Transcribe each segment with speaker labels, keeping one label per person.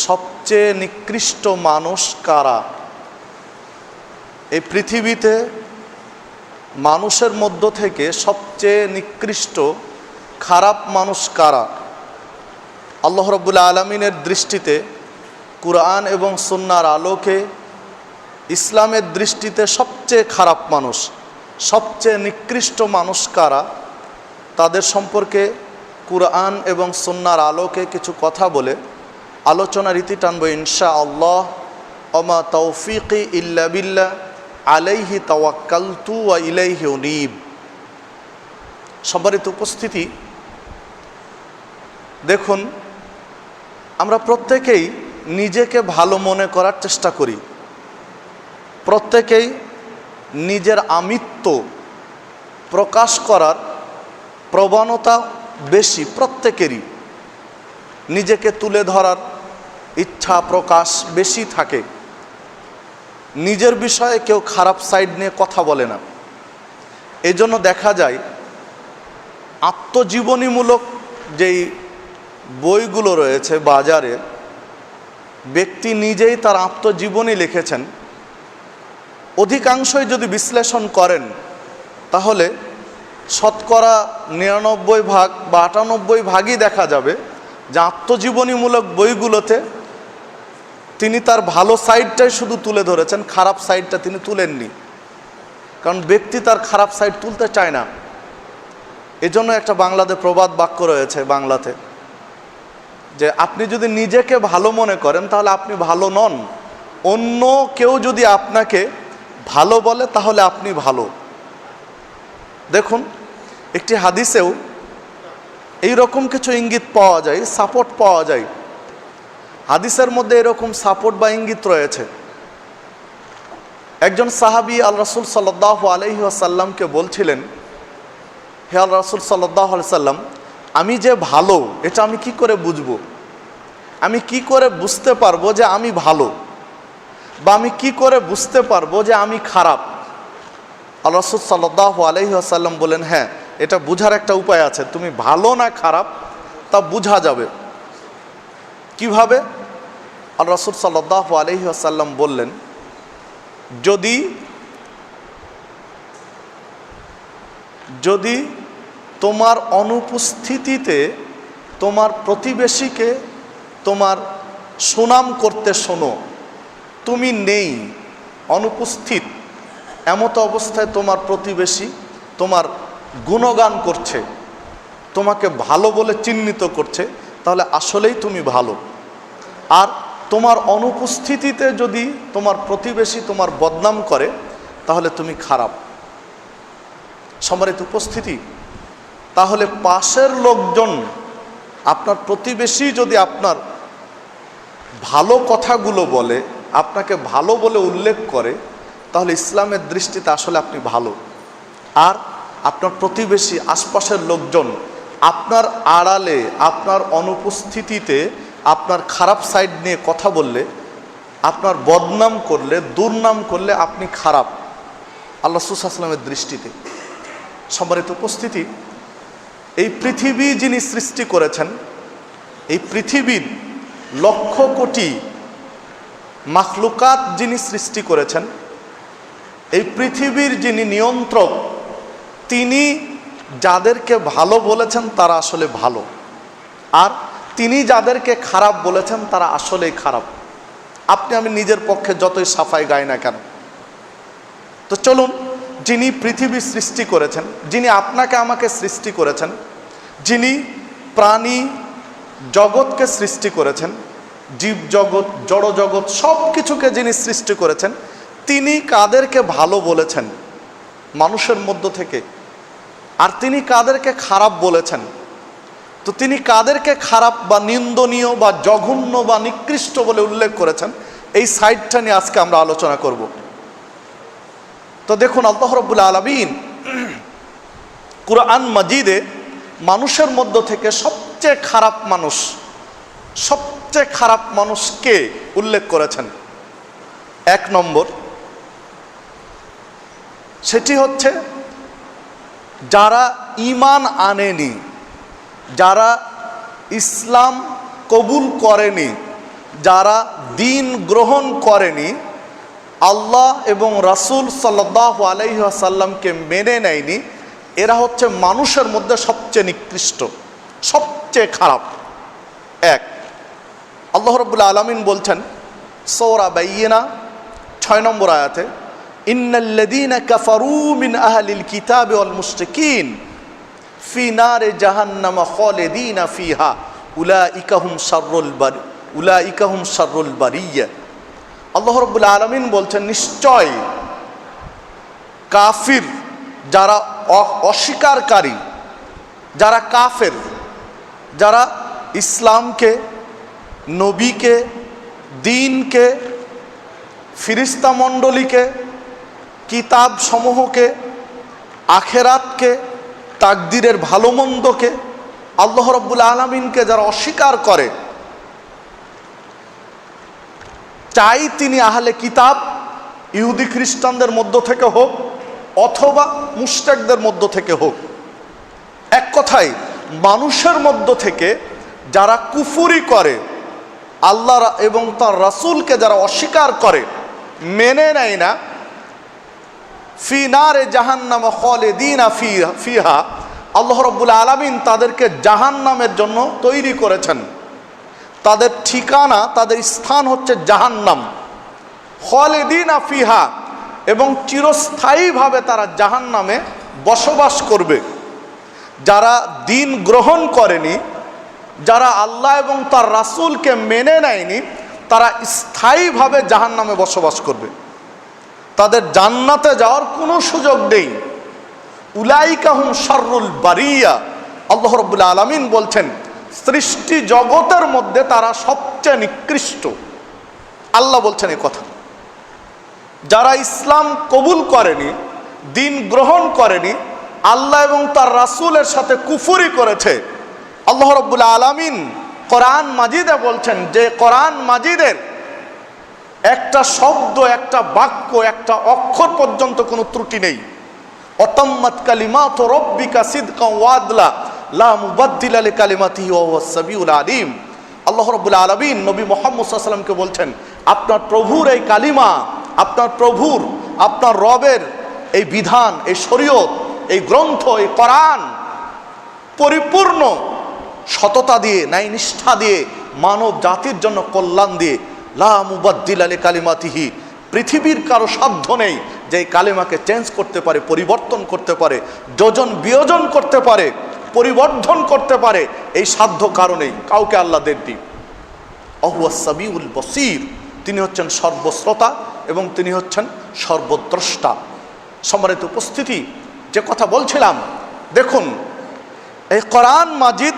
Speaker 1: সবচেয়ে নিকৃষ্ট মানুষ কারা? এই পৃথিবীতে মানুষের মধ্য থেকে সবচেয়ে নিকৃষ্ট খারাপ মানুষ কারা? আল্লাহ রাব্বুল আলামিনের দৃষ্টিতে, কুরআন এবং সুন্নাহর আলোকে, ইসলামের দৃষ্টিতে সবচেয়ে খারাপ মানুষ, সবচেয়ে নিকৃষ্ট মানুষ কারা, তাদের সম্পর্কে কুরআন এবং সুন্নাহর আলোকে কিছু কথা বলে আলোচনার রীতি টানব ইনশাআল্লাহ। ওমা তৌফিকি ইল্লা বিল্লাহ আলাইহি তাওয়াক্কালতু ওয়া ইলাইহি উনীব। সম্মানিত উপস্থিতি, দেখুন, আমরা প্রত্যেকেই নিজেকে ভালো মনে করার চেষ্টা করি। প্রত্যেকেই নিজের আমিত্ব প্রকাশ করার প্রবণতা বেশি, প্রত্যেকেরই নিজেকে তুলে ধরার ইচ্ছা প্রকাশ বেশি থাকে। নিজের বিষয়ে কেউ খারাপ সাইড নিয়ে কথা বলে না। এজন্য দেখা যায় আত্মজীবনীমূলক যেই বইগুলো রয়েছে বাজারে, ব্যক্তি নিজেই তার আত্মজীবনী লিখেছেন, অধিকাংশই যদি বিশ্লেষণ করেন তাহলে শতকরা 99 ভাগ বা 98 ভাগই দেখা যাবে যে আত্মজীবনীমূলক বইগুলোতে তিনি তার ভালো সাইডটাই শুধু তুলে ধরেছেন, খারাপ সাইডটা তিনি তুলেননি। কারণ ব্যক্তি তার খারাপ সাইড তুলতে চায় না। এজন্য একটা বাংলাতে প্রবাদ বাক্য রয়েছে বাংলাতে, যে আপনি যদি নিজেকে ভালো মনে করেন তাহলে আপনি ভালো নন। অন্য কেউ যদি আপনাকে ভালো বলে তাহলে আপনি ভালো। দেখুন, একটি হাদিসেও এই রকম কিছু ইঙ্গিত পাওয়া যায়, সাপোর্ট পাওয়া যায়। হাদিসের মধ্যে এরকম সাপোর্ট বা ইঙ্গিত রয়েছে। একজন সাহাবী আল রাসূল সাল্লাল্লাহু আলাইহি ওয়াসাল্লামকে বলছিলেন, হে আল রাসূল সাল্লাল্লাহু আলাইহি ওয়াসাল্লাম, আমি যে ভালো এটা আমি কি করে বুঝবো? আমি কি করে বুঝতে পারবো যে আমি ভালো, বা আমি কি করে বুঝতে পারবো যে আমি খারাপ? আল্লাহ রাসূল সাল্লাল্লাহু আলাইহি ওয়াসাল্লাম বলেন, হ্যাঁ, এটা বুঝার একটা উপায় আছে। তুমি ভালো না খারাপ তা বোঝা যাবে। কিভাবে? আল্লাহ রাসূল সাল্লাল্লাহু আলাইহি ওয়াসাল্লাম বললেন, যদি তোমার অনুপস্থিতিতে তোমার প্রতিবেশীকে তোমার সুনাম করতে শোনো, তুমি নেই, অনুপস্থিত, এমতো অবস্থায় তোমার প্রতিবেশী তোমার গুণগান করছে, তোমাকে ভালো বলে চিহ্নিত করছে, তাহলে আসলেই তুমি ভালো। আর তোমার অনুপস্থিতিতে যদি তোমার প্রতিবেশী তোমার বদনাম করে তাহলে তুমি খারাপ। সম্মানিত উপস্থিতি, তাহলে পাশের লোকজন, আপনার প্রতিবেশী যদি আপনার ভালো কথাগুলো বলে, আপনাকে ভালো বলে উল্লেখ করে, তাহলে ইসলামের দৃষ্টিতে আসলে আপনি ভালো। আর আপনার প্রতিবেশী, আশপাশের লোকজন আপনার আড়ালে, আপনার অনুপস্থিতিতে আপনার খারাপ সাইড নিয়ে কথা বললে, আপনার বদনাম করলে, দুর্নাম করলে আপনি খারাপ আল্লাহ রাসূল সাল্লাল্লাহু আলাইহি ওয়াসাল্লামের দৃষ্টিতে। সম্মানিত উপস্থিতি, এই পৃথিবী যিনি সৃষ্টি করেছেন, এই পৃথিবীর লক্ষ কোটি মাখলুকাত যিনি সৃষ্টি করেছেন, এই পৃথিবীর যিনি নিয়ন্ত্রক, তিনি যাদেরকে ভালো বলেছেন তারা আসলে ভালো, আর তিনি যাদেরকে খারাপ বলেছেন তারা আসলেই খারাপ। আপনি আমি নিজের পক্ষে যতই সাফাই গাই না কেন। তো চলুন, যিনি পৃথিবী সৃষ্টি করেছেন, যিনি আপনাকে আমাকে সৃষ্টি করেছেন, যিনি প্রাণী জগৎকে সৃষ্টি করেছেন, জীব জগৎ, জড় জগৎ, সব কিছুকে যিনি সৃষ্টি করেছেন, তিনি কাদেরকে ভালো বলেছেন মানুষের মধ্য থেকে, আর তিনি কাদেরকে খারাপ বলেছেন। তো তিনি কাদেরকে খারাপ বা নিন্দনীয় বা জঘন্য বা নিকৃষ্ট বলে উল্লেখ করেছেন, এই সাইডটা নিয়ে আজকে আমরা আলোচনা করব। তো দেখুন, আল্লাহ রাব্বুল আলামিন কুরআন মাজিদে মানুষের মধ্য থেকে সবচেয়ে খারাপ মানুষকে উল্লেখ করেছেন। 1 নম্বর, সেটি হচ্ছে যারা ঈমান আনেনি, যারা ইসলাম কবুল করেনি, যারা দিন গ্রহণ করেনি, আল্লাহ এবং রাসূল সাল্লাল্লাহু আলাইহি ওয়াসাল্লামকে মেনে নেয়নি, এরা হচ্ছে মানুষের মধ্যে সবচেয়ে নিকৃষ্ট, সবচেয়ে খারাপ। এক, আল্লাহ রাব্বুল আলামিন বলছেন সূরা বাইয়িনা 6 নম্বর আয়াতে, ইন্নাল্লাযীনা কাফারু মিন আহলিল কিতাবি ওয়াল মুশরিকিন ফি নারে জাহান্নামা খালিদিনা ফিহা উলাইকা হুম শাররুল বারিয়া। আল্লাহ রাব্বুল আলামিন বলছেন, নিশ্চয় কাফির, যারা অস্বীকারী, যারা কাফের, যারা ইসলামকে, নবীকে, দ্বীনকে, ফিরিস্তা মণ্ডলীকে, কিতাব সমূহকে, আখেরাতকে, তাকদীরের ভালো মন্দকে, আল্লাহ রাব্বুল আলামিনকে যারা অস্বীকার করে, চাই তিনি আহলে কিতাব ইহুদি খ্রিস্টানদের মধ্য থেকে হোক অথবা মুশরিকদের মধ্য থেকে হোক, এক কথায় মানুষের মধ্য থেকে যারা কুফরি করে, আল্লাহ এবং তার রাসূলকে যারা অস্বীকার করে, মেনে নেয় না, ফি নারে জাহান্নামা খালিদিনা ফিহা, আল্লাহ রাব্বুল আলামিন তাদেরকে জাহান্নামের জন্য তৈরি করেছেন। তাদের ঠিকানা, তাদের স্থান হচ্ছে জাহান্নাম, খালিদিনা ফিহা, এবং চিরস্থায়ীভাবে তারা জাহান্নামে বসবাস করবে। যারা দিন গ্রহণ করেনি, যারা আল্লাহ এবং তার রাসূলকে মেনে নেয়নি, তারা স্থায়ীভাবে জাহান্নামে বসবাস করবে, তাদের জান্নাতে যাওয়ার কোনো সুযোগ নেই। উলাইকা হুম শাররুল বারিয়া, আল্লাহ রাব্বুল আলামিন বলছেন সৃষ্টি জগতের মধ্যে তারা সবচেয়ে নিকৃষ্ট। আল্লাহ বলছেন এই কথা। যারা ইসলাম কবুল করেনি, দিন গ্রহণ করেনি, আল্লাহ এবং তার রাসূলের সাথে কুফরি করেছে, আল্লাহ রাব্বুল আলামিন কোরআন মাজিদে বলছেন যে কোরআন মাজিদের একটা শব্দ, একটা বাক্য, একটা অক্ষর পর্যন্ত কোনো ত্রুটি নেই। অতাম্মাত কালিমাতু রাব্বিকা সিদকান ওয়া আদলা লা মুবাদদিলা লিকালিমাতিহি ওয়া হুয়াস সামিউল আলিম। আল্লাহ রাব্বুল আলামিন নবী মুহাম্মদ সাল্লাল্লাহু আলাইহি ওয়াসাল্লামকে বলছেন, আপনার প্রভুর এই কালিমা, আপনার প্রভুর, আপনার রবের এই বিধান, এই শরীয়ত, এই গ্রন্থ, এই কোরআন পরিপূর্ণ সততা দিয়ে, ন্যায় নিষ্ঠা দিয়ে, মানব জাতির জন্য কল্যাণ দিয়ে, লা মুবাদদিলা লিকালিমাতিহি, পৃথিবীর কারো সাধ্য নেই যে এই কালিমাকে চেঞ্জ করতে পারে, পরিবর্তন করতে পারে, যোজন বিয়োজন করতে পারে, পরিবর্ধন করতে পারে, এই সাধ্য কারণেই কাউকে আল্লাহ দেননি। অহুয়াস সামিউল বসীর, তিনি হচ্ছেন সর্বশ্রোতা এবং তিনি হচ্ছেন সর্বদ্রষ্টা। সম্মানিত উপস্থিতি, যে কথা বলছিলাম, দেখুন এই কোরআন মাজিদ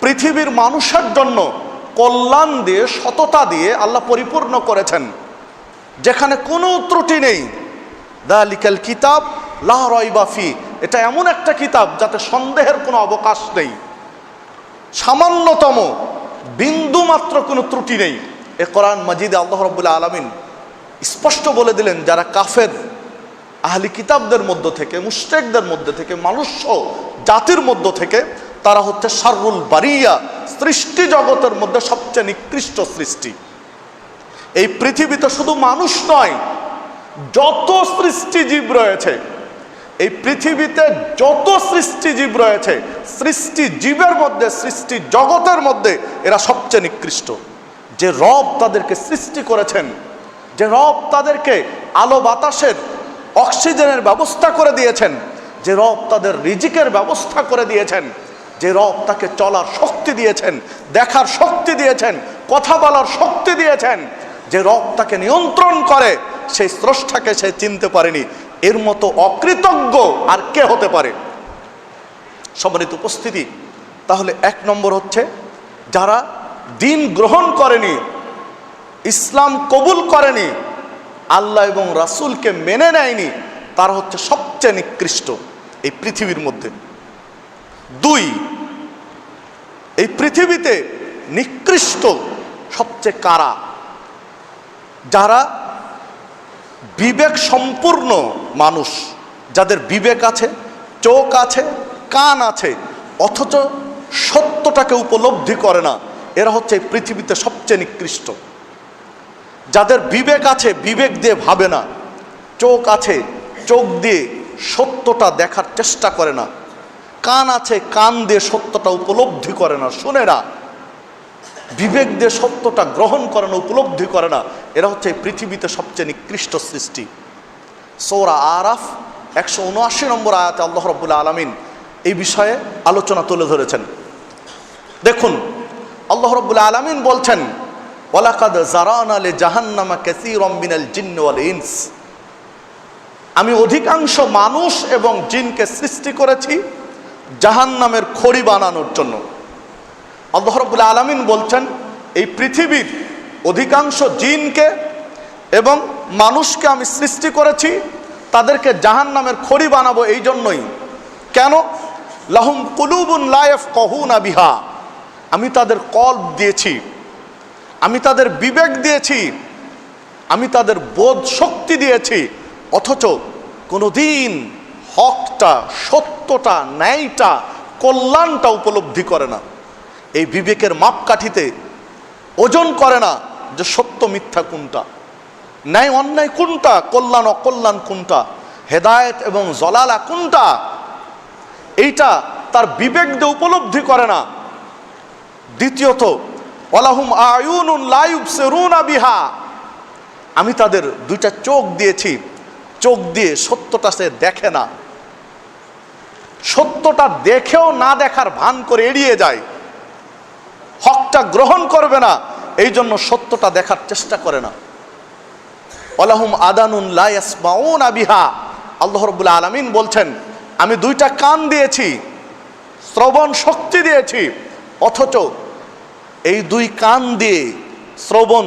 Speaker 1: পৃথিবীর মানুষের জন্য কল্যাণ দিয়ে, সততা দিয়ে আল্লাহ পরিপূর্ণ করেছেন, যেখানে কোনো ত্রুটি নেই। যালিকাল কিতাব লা রাইবা ফি, এটা এমন একটা কিতাব যাতে সন্দেহের কোনো অবকাশ নেই, সামান্যতম বিন্দু মাত্র কোনো ত্রুটি নেই। এ কোরআন মাজিদে আল্লাহ রাব্বুল আলামিন স্পষ্ট বলে দিলেন, যারা কাফের আহলি কিতাবদের মধ্য থেকে, মুশরিকদের মধ্যে থেকে, মানুষ জাতির মধ্য থেকে, তারা হচ্ছে শাররুল বারিয়া, সৃষ্টি জগতের মধ্যে সবচেয়ে নিকৃষ্ট সৃষ্টি। এই পৃথিবীতে শুধু মানুষ নয়, যত সৃষ্টিজীব রয়েছে, এই পৃথিবীতে যত সৃষ্টিজীব রয়েছে, সৃষ্টিজীবের মধ্যে, সৃষ্টি জগতের মধ্যে এরা সবচেয়ে নিকৃষ্ট। যে রব তাদেরকে সৃষ্টি করেছেন, যে রব তাদেরকে আলো বাতাসের, অক্সিজেনের ব্যবস্থা করে দিয়েছেন, যে রব তাদের রিজিকের ব্যবস্থা করে দিয়েছেন, যে রব তাকে চলার শক্তি দিয়েছেন, দেখার শক্তি দিয়েছেন, কথা বলার শক্তি দিয়েছেন, যে রব তাকে নিয়ন্ত্রণ করে, সেই স্রষ্টাকে সে চিনতে পারেনি। এর মতো অকৃতজ্ঞ আর কে হতে পারে? সম্মানিত উপস্থিতি, তাহলে এক নম্বর হচ্ছে যারা দিন গ্রহণ করেনি, ইসলাম কবুল করেনি, আল্লাহ এবং রাসূলকে মেনে নেয়নি, তারা হচ্ছে সবচেয়ে নিকৃষ্ট এই পৃথিবীর মধ্যে। দুই, এই পৃথিবীতে নিকৃষ্ট সবচেয়ে কারা? যারা বিবেক সম্পূর্ণ মানুষ, যাদের বিবেক আছে, চোখ আছে, কান আছে, অথচ সত্যটাকে উপলব্ধি করে না, এরা হচ্ছে এই পৃথিবীতে সবচেয়ে নিকৃষ্ট। যাদের বিবেক আছে, বিবেক দিয়ে ভাবে না, চোখ আছে, চোখ দিয়ে সত্যটা দেখার চেষ্টা করে না, কান আছে, কান দিয়ে সত্যটা উপলব্ধি করে না, শুনে না, বিবেক দিয়ে সত্যটা গ্রহণ করে না, উপলব্ধি করে না, এরা হচ্ছে এই পৃথিবীতে সবচেয়ে নিকৃষ্ট সৃষ্টি। সূরা আরাফ 179 নম্বর আয়াতে আল্লাহ রাব্বুল আলামিন এই বিষয়ে আলোচনা তুলে ধরেছেন। দেখুন, আল্লাহ রাব্বুল আলামিন বলছেন, ওয়ালাকাদ জারানা লিজাহান্নামা কাসীরাম মিনাল জিন্নি ওয়াল ইনস, আমি অধিকাংশ মানুষ এবং জিনকে সৃষ্টি করেছি জাহান্নামের খড়ি বানানোর জন্য। আল্লাহ রাব্বুল আলামিন বলছেন, এই পৃথিবীর অধিকাংশ জিনকে এবং মানুষকে আমি সৃষ্টি করেছি তাদেরকে জাহান্নামের খড়ি বানাবো এই জন্যই। কেন? লাহুম কুলুবুন লা ইয়াফকাহুনা বিহা, আমি তাদের কলব দিয়েছি, আমি তাদের বিবেক দিয়েছি, আমি তাদের বোধ শক্তি দিয়েছি, অথচ কোনোদিন হকটা, সত্যটা, ন্যায়টা, কল্যাণটা উপলব্ধি করে না। এই বিবেকের মাপকাঠিতে ওজন করে না যে সত্য মিথ্যা কোনটা, ন্যায় অন্যায় কোনটা, কল্যাণ অকল্যাণ কোনটা, হেদায়েত এবং জলালা কোনটা, এইটা তার বিবেক দিয়ে উপলব্ধি করে না। দ্বিতীয়ত, ওয়ালাহুম আয়ুনুন লা ইউবসিরুনা বিহা, আমি তাদের দুইটা চোখ দিয়েছি, চোখ দিয়ে সত্যটা সে দেখে না, সত্যটা দেখেও না দেখার ভান করে এড়িয়ে যায়, হকটা গ্রহণ করবে না, এই জন্য সত্যটা দেখার চেষ্টা করে না। ওয়ালাহুম আদানুন লা ইয়াসমাউনা বিহা, আল্লাহ রাব্বুল আলামিন বলছেন, আমি দুইটা কান দিয়েছি, শ্রবণ শক্তি দিয়েছি, অথচ এই দুই কান দিয়ে, শ্রবণ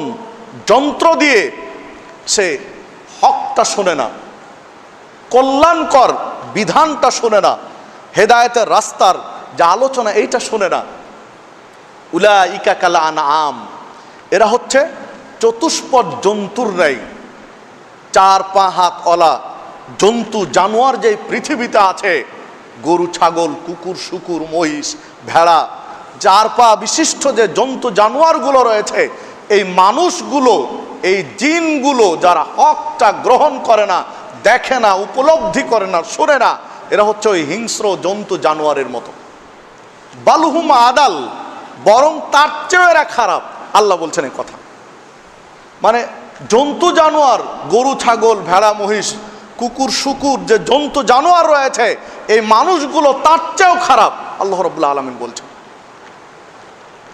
Speaker 1: যন্ত্র দিয়ে সে হকটা শোনে না, কল্যাণকর বিধানটা শোনে না, হেদায়েতের রাস্তার যে আলোচনা এইটা শোনে না। উলাইকা কাল আনআম, এরা হচ্ছে চতুষ্পদ জন্তুর ন্যায়। 4 পা হাত ওলা জন্তু জানোয়ার যে পৃথিবীতে আছে, গরু, ছাগল, কুকুর, শুকুর, মহিষ, ভেড়া, 4 পা বিশিষ্ট যে জন্তু জানোয়ারগুলো রয়েছে, এই মানুষগুলো, এই জিনগুলো যারা হকটা গ্রহণ করে না, দেখে না, উপলব্ধি করে না, শোনে না, এরা হচ্ছে ওই হিংস্র জন্তু জানোয়ারের মতো। বালহুম আদাল, বরং তার চেয়েও এরা খারাপ। আল্লাহ বলছেন এই কথা। মানে জন্তু জানোয়ার, গরু, ছাগল, ভেড়া, মহিষ, কুকুর, শুকুর যে জন্তু জানোয়ার রয়েছে, এই মানুষগুলো তার চেয়েও খারাপ, আল্লাহ রাব্বুল আলামিন বলছেন।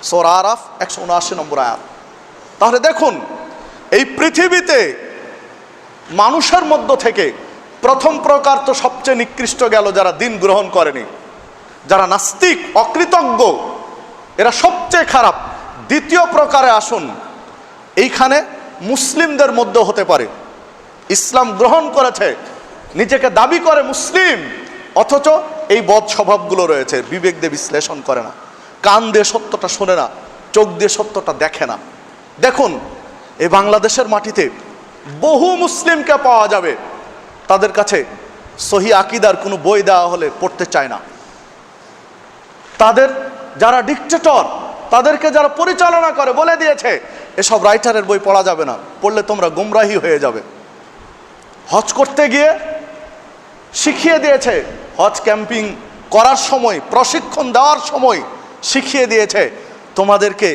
Speaker 1: সূরা আরাফ 179 নম্বর আয়াত। তাহলে দেখুন, এই পৃথিবীতে মানুষের মধ্য থেকে প্রথম প্রকার তো সবচেয়ে নিকৃষ্ট গেল যারা দিন গ্রহণ করেনি, যারা নাস্তিক, অকৃতজ্ঞ, এরা সবচেয়ে খারাপ। দ্বিতীয় প্রকারে আসুন, এইখানে মুসলিমদের মধ্যে হতে পারে, ইসলাম গ্রহণ করেছে, নিজেকে দাবি করে মুসলিম, অথচ এই বদ স্বভাবগুলো রয়েছে, বিবেক দিয়ে বিশ্লেষণ করে না, কান দিয়ে সত্যটা শোনে না, চোখ দিয়ে সত্যটা দেখে না। দেখুন, এই বাংলাদেশের মাটিতে বহু মুসলিমকে পাওয়া যাবে, তাদের কাছে সহি আকিদার কোনো বই দেওয়া হলে পড়তে চায় না। তাদের যারা ডিক্টেটর, তাদেরকে যারা পরিচালনা করে বলে দিয়েছে এসব রাইটারের বই পড়া যাবে না, পড়লে তোমরা গুমরাহি হয়ে যাবে। হজ করতে গিয়ে শিখিয়ে দিয়েছে, হজ ক্যাম্পিং করার সময়, প্রশিক্ষণ দেওয়ার সময় শিখিয়ে দিয়েছে, তোমাদেরকে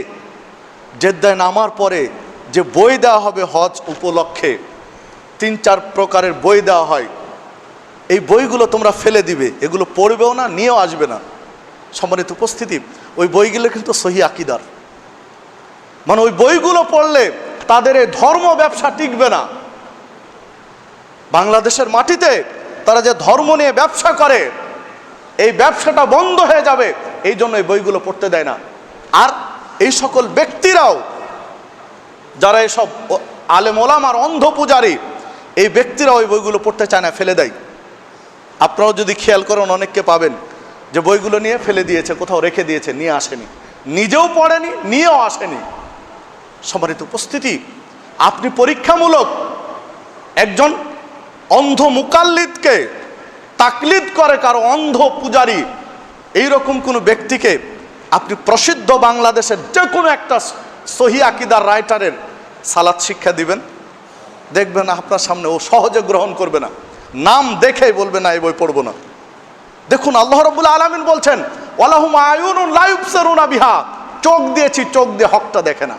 Speaker 1: জেদ্দায় নামার পরে যে বই দেওয়া হবে হজ উপলক্ষে, 3-4 প্রকারের বই দেওয়া হয়, এই বইগুলো তোমরা ফেলে দিবে, এগুলো পড়বেও না, নিয়েও আসবে না। সম্মানিত উপস্থিতি, ওই বইগুলো কিন্তু সহি আকিদার, মানে ওই বইগুলো পড়লে তাদের এই ধর্ম ব্যবসা টিকবে না। বাংলাদেশের মাটিতে তারা যে ধর্ম নিয়ে ব্যবসা করে, এই ব্যবসাটা বন্ধ হয়ে যাবে, এই জন্য এই বইগুলো পড়তে দেয় না। আর এই সকল ব্যক্তিরাও, যারা এসব আলেম ওলামার অন্ধ পূজারী, এই ব্যক্তিরা ওই বইগুলো পড়তে চায় না, ফেলে দেয়। আপনারাও যদি খেয়াল করেন, অনেককে পাবেন যে বইগুলো নিয়ে ফেলে দিয়েছে, কোথাও রেখে দিয়েছে, নিয়ে আসেনি, নিজেও পড়েনি, নিয়েও আসেনি। সম্মানিত উপস্থিতি, আপনি পরীক্ষামূলক একজন অন্ধ মুকাল্লিদকে তাকলিদ করে কারো অন্ধ পূজারী, এইরকম কোনো ব্যক্তিকে আপনি প্রসিদ্ধ বাংলাদেশের যে কোনো একটা সহি আকীদার রাইটারের সালাত শিক্ষা দিবেন, দেখবেন আপনার সামনে ও সহজে গ্রহণ করবে না, নাম দেখেই বলবে না এই বই পড়বো না। দেখুন আল্লাহ রাব্বুল আলামিন বলছেন ওয়ালাহুম আয়ুনুন লা ইবসিরুনা বিহা, চোখ দিয়েছি, চোখ দিয়ে হকটা দেখে না।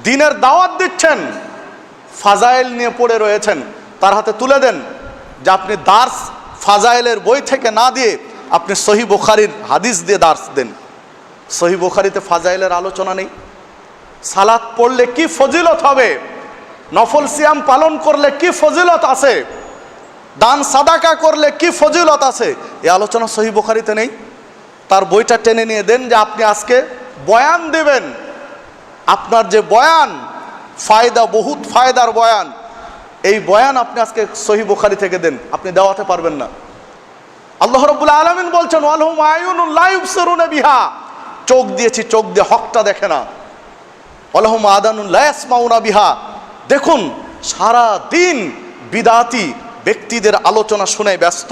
Speaker 1: দিনের দাওয়াত দিচ্ছেন, ফাজাইল নিয়ে পড়ে রয়েছেন, তার হাতে তুলে দেন যে আপনি দার্স ফাজাইলের বই থেকে না দিয়ে আপনি সহি বুখারীর হাদিস দিয়ে দার্স দেন। সহি বুখারীতে ফাজাইলের আলোচনা নেই। সালাত পড়লে কি ফজিলত হবে, নফল সিয়াম পালন করলে কি ফজিলত আছে, দান সাদাকা করলে কি ফজিলত আছে, এই আলোচনা সহি বুখারীতে নেই। তার বইটা টেনে নিয়ে দেন যে আপনি আজকে বয়ান দেবেন, আপনার যে বয়ান ফায়দা, বহুত ফায়দার বয়ান, এই বয়ান আপনি আজকে সহি বুখারী থেকে দেন, আপনি দেওয়াতে পারবেন না। আল্লাহ রাব্বুল আলামিন বলছেন ওয়ালাহুম আয়ুনুন লা ইবসিরুনা বিহা, চোখ দিয়েছি, চোখ দিয়ে হকটা দেখে না। ওয়ালাহুম আদানুন লা ইয়াসমাউনা বিহা, দেখুন সারা দিন বিদাতি ব্যক্তিদের আলোচনা শুনে ব্যস্ত।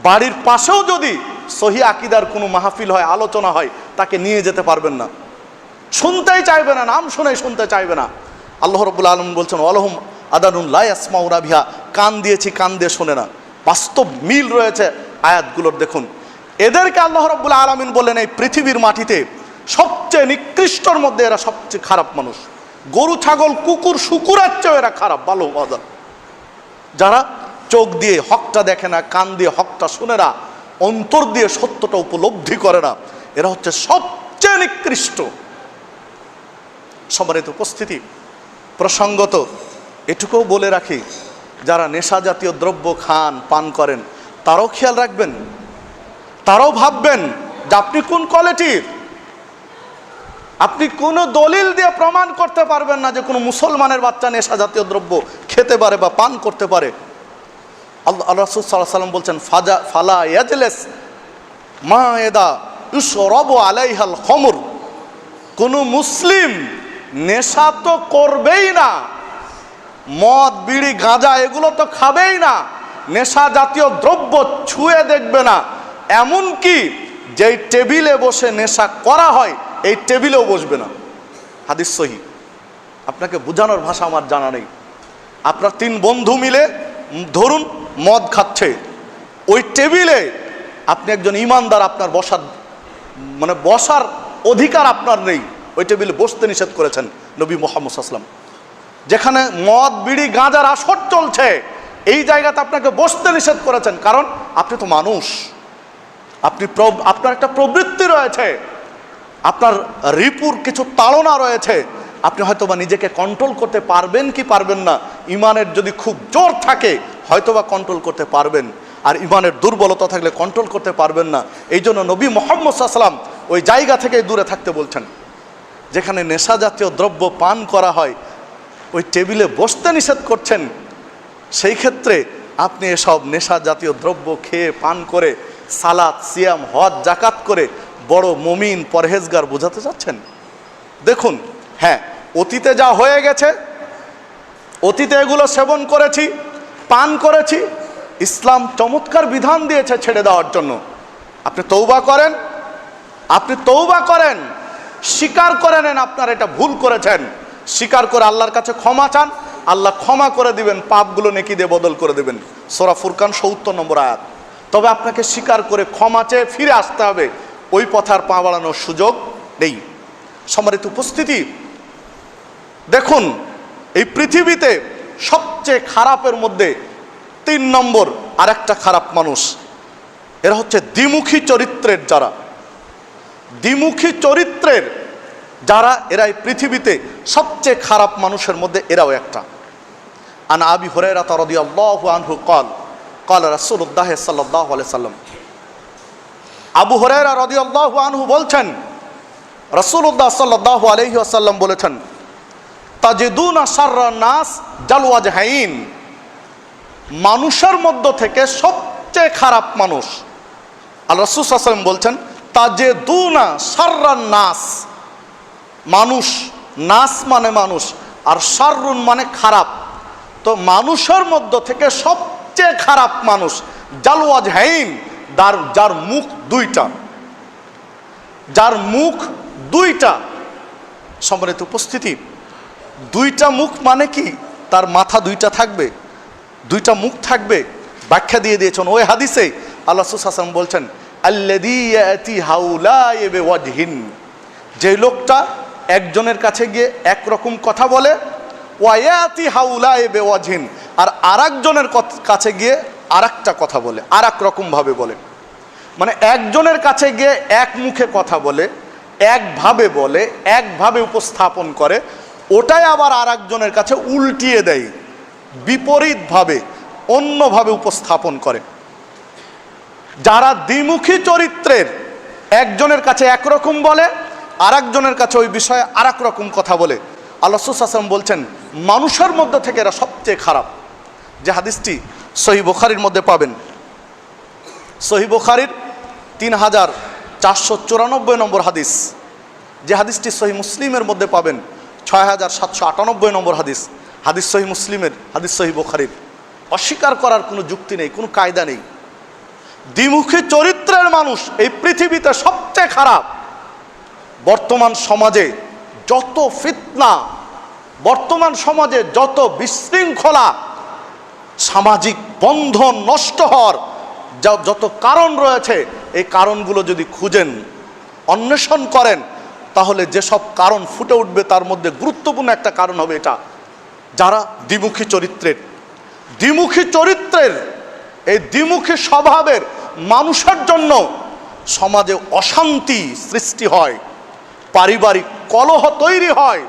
Speaker 1: বাড়ির পাশেও যদি সহি আকীদার কোনো মাহফিল হয়, আলোচনা হয়, তাকে নিয়ে যেতে পারবেন না, শুনতেই চাইবে না, নাম শুনে শুনতে চাইবে না। আল্লাহ রাব্বুল আলামিন বলছেন ওয়ালাহুম আদানুন লা ইয়াসমাউনা বিহা, কান দিয়েছি, কান দিয়ে শোনে না। বাস্তব মিল রয়েছে আয়াতগুলোর। দেখুন এদেরকে আল্লাহ রাব্বুল আলামিন বললেন এই পৃথিবীর মাটিতে সবচেয়ে নিকৃষ্টর মধ্যে এরা সবচেয়ে খারাপ মানুষ। গরু, ছাগল, কুকুর, শুকুরের চেয়ে এরা খারাপ, ভালো মজা। যারা চোখ দিয়ে হকটা দেখে না, কান দিয়ে হকটা শুনে না, অন্তর দিয়ে সত্যটা উপলব্ধি করে না, এরা হচ্ছে সবচেয়ে নিকৃষ্ট। সম্মানিত উপস্থিতি, প্রসঙ্গত এটুকুও বলে রাখি, যারা নেশা জাতীয় দ্রব্য খান, পান করেন, তারাও খেয়াল রাখবেন, তারাও ভাববেন যে আপনি কোন কোয়ালিটির। আপনি কোনো দলিল দিয়ে প্রমাণ করতে পারবেন না যে কোনো মুসলমানের বাচ্চা নেশা জাতীয় দ্রব্য খেতে পারে বা পান করতে পারে। আল্লাহ রাসূল সাল্লাল্লাহু আলাইহি ওয়াসাল্লাম বলছেন ফালা ইয়াজলিস মা'দা ইউশরাবু আলাইহাল খামর, কোনো মুসলিম নেশা তো করবেই না, মদ, বিড়ি, গাঁজা এগুলো তো খাবেই না, নেশা জাতীয় দ্রব্য ছুঁয়ে দেখবে না, এমনকি যেই টেবিলে বসে নেশা করা হয় এই টেবিলেও বসবে না। হাদিস সহি। আপনাকে বোঝানোর ভাষা আমার জানা নেই। আপনার তিন বন্ধু মিলে ধরুন মদ খাচ্ছে, ওই টেবিলে আপনি একজন ইমানদার, আপনার বসার অধিকার আপনার নেই, ওই টেবিলে বসতে নিষেধ করেছেন নবী মুহাম্মদ সাল্লাল্লাহু আলাইহি ওয়াসাল্লাম। যেখানে মদ, বিড়ি, গাঁজার আসর চলছে এই জায়গাতে আপনাকে বসতে নিষেধ করেছেন, কারণ আপনি তো মানুষ, আপনার একটা প্রবৃত্তি রয়েছে, আপনার রিপুর কিছু তাড়না রয়েছে, আপনি হয়তোবা নিজেকে কন্ট্রোল করতে পারবেন কি পারবেন না। ইমানের যদি খুব জোর থাকে হয়তোবা কন্ট্রোল করতে পারবেন, আর ইমানের দুর্বলতা থাকলে কন্ট্রোল করতে পারবেন না। এই জন্য নবী মুহাম্মদ সাল্লাল্লাহু আলাইহি ওয়াসাল্লাম ওই জায়গা থেকে দূরে থাকতে বলছেন। যেখানে নেশা জাতীয় দ্রব্য পান করা হয় ওই টেবিলে বসতে নিষেধ করছেন, সেই ক্ষেত্রে আপনি এসব নেশা জাতীয় দ্রব্য খেয়ে পান করে সালাত, সিয়াম, হজ, জাকাত করে বড় মুমিন, পরহেজগার বোঝাতে চাচ্ছেন? দেখুন, হ্যাঁ, অতীতে যা হয়ে গেছে, অতীতে এগুলো সেবন করেছি, পান করেছি, ইসলাম চমৎকার বিধান দিয়েছে ছেড়ে দেওয়ার জন্য। আপনি তওবা করেন, স্বীকার করে নেন আপনার এটা ভুল করেছেন, স্বীকার করে আল্লাহর কাছে ক্ষমা চান, আল্লাহ ক্ষমা করে দিবেন, পাপগুলো নেকি দিয়ে বদল করে দিবেন। সূরা ফুরকান ৭০ নম্বর আয়াত। তবে আপনাকে স্বীকার করে ক্ষমা চেয়ে ফিরে আসতে হবে, ওই পথে আর পা বাড়ানোর সুযোগ নেই। সম্মানিত উপস্থিতি, দেখুন এই পৃথিবীতে সবচেয়ে খারাপের মধ্যে ৩ নম্বর আরেকটা খারাপ মানুষ, এরা হচ্ছে দ্বিমুখী চরিত্রের যারা এরা এই পৃথিবীতে সবচেয়ে খারাপ মানুষের মধ্যে এরাও একটা। আন আবি হুরায়রা রাদিয়াল্লাহু আনহু قال رسول الله صلى الله عليه وسلم, আবু হুরায়রা রাদিয়াল্লাহু আনহু বলছেন রাসূলুল্লাহ সাল্লাল্লাহু আলাইহি ওয়াসাল্লাম বলেছেন, তাজিদুনা শাররান নাস জালওয়াজহাইন, মানুষের মধ্য থেকে সবচেয়ে খারাপ মানুষ। আল্লাহ রাসূল সাল্লাল্লাহু আলাইহি ওয়াসাল্লাম বলছেন তাজিদুনা শাররান নাস, মানুষ, নাস মানে মানুষ, আর শাররুন মানে খারাপ। তো মানুষের মধ্য থেকে সবচেয়ে খারাপ মানুষ জালওয়াজহাইন, যার মুখ দুইটা, যার মুখ দুইটা। সম্মানিত উপস্থিতি, দুইটা মুখ মানে কি? তার মাথা দুইটা থাকবে, দুইটা মুখ থাকবে। ব্যাখ্যা দিয়ে দিয়েছেন ওই হাদিসে আল্লাহ রাসূল সাল্লাল্লাহু আলাইহি ওয়াসাল্লাম বলছেন, আল্লাযী ইয়াতি হাউলাই বিওয়াজহিন, যে লোকটা একজনের কাছে গিয়ে একরকম কথা বলে, ওয়ায়াতি হাউলাই বিওয়াজহিন, আর আরেকজনের কাছে গিয়ে আরেকটা কথা বলে, আরেক রকম ভাবে বলে। মানে একজনের কাছে গিয়ে এক মুখে কথা বলে, একভাবে বলে, একভাবে উপস্থাপন করে, ওটাই আবার আরেকজনের কাছে উল্টিয়ে দেয়, বিপরীতভাবে অন্যভাবে উপস্থাপন করে। যারা দ্বিমুখী চরিত্রের, একজনের কাছে একরকম বলে, আরেকজনের কাছে ওই বিষয়ে আরেক রকম কথা বলে, আল্লাহ রাসূল সাল্লাল্লাহু আলাইহি ওয়াসাল্লাম বলছেন মানুষের মধ্যে থেকে এরা সবচেয়ে খারাপ। যে হাদিসটি সহিহ বুখারীর মধ্যে পাবেন, সহিহ বুখারীর 3494 নম্বর হাদিস। যে হাদিসটি সহিহ মুসলিমের মধ্যে পাবেন 6798 নম্বর হাদিস। হাদিস সহিহ মুসলিমের, হাদিস সহিহ বুখারীর। অস্বীকার করার কোনো যুক্তি নেই, কোনো কায়দা নেই। দ্বিমুখী চরিত্রের মানুষ এই পৃথিবীতে সবচেয়ে খারাপ। বর্তমান সমাজে যত ফিতনা, বর্তমান সমাজে যত বিশৃঙ্খলা, সামাজিক বন্ধন নষ্ট হওয়ার যত কারণ রয়েছে, এই কারণগুলো যদি খুঁজেন, অন্বেষণ করেন, তাহলে যেসব কারণ ফুটে উঠবে তার মধ্যে গুরুত্বপূর্ণ একটা কারণ হবে এটা, যারা দ্বিমুখী চরিত্রের। দ্বিমুখী চরিত্রের, এই দ্বিমুখী স্বভাবের মানুষের জন্য সমাজে অশান্তি সৃষ্টি হয়, পারিবারিক কলহ তৈরি হয়,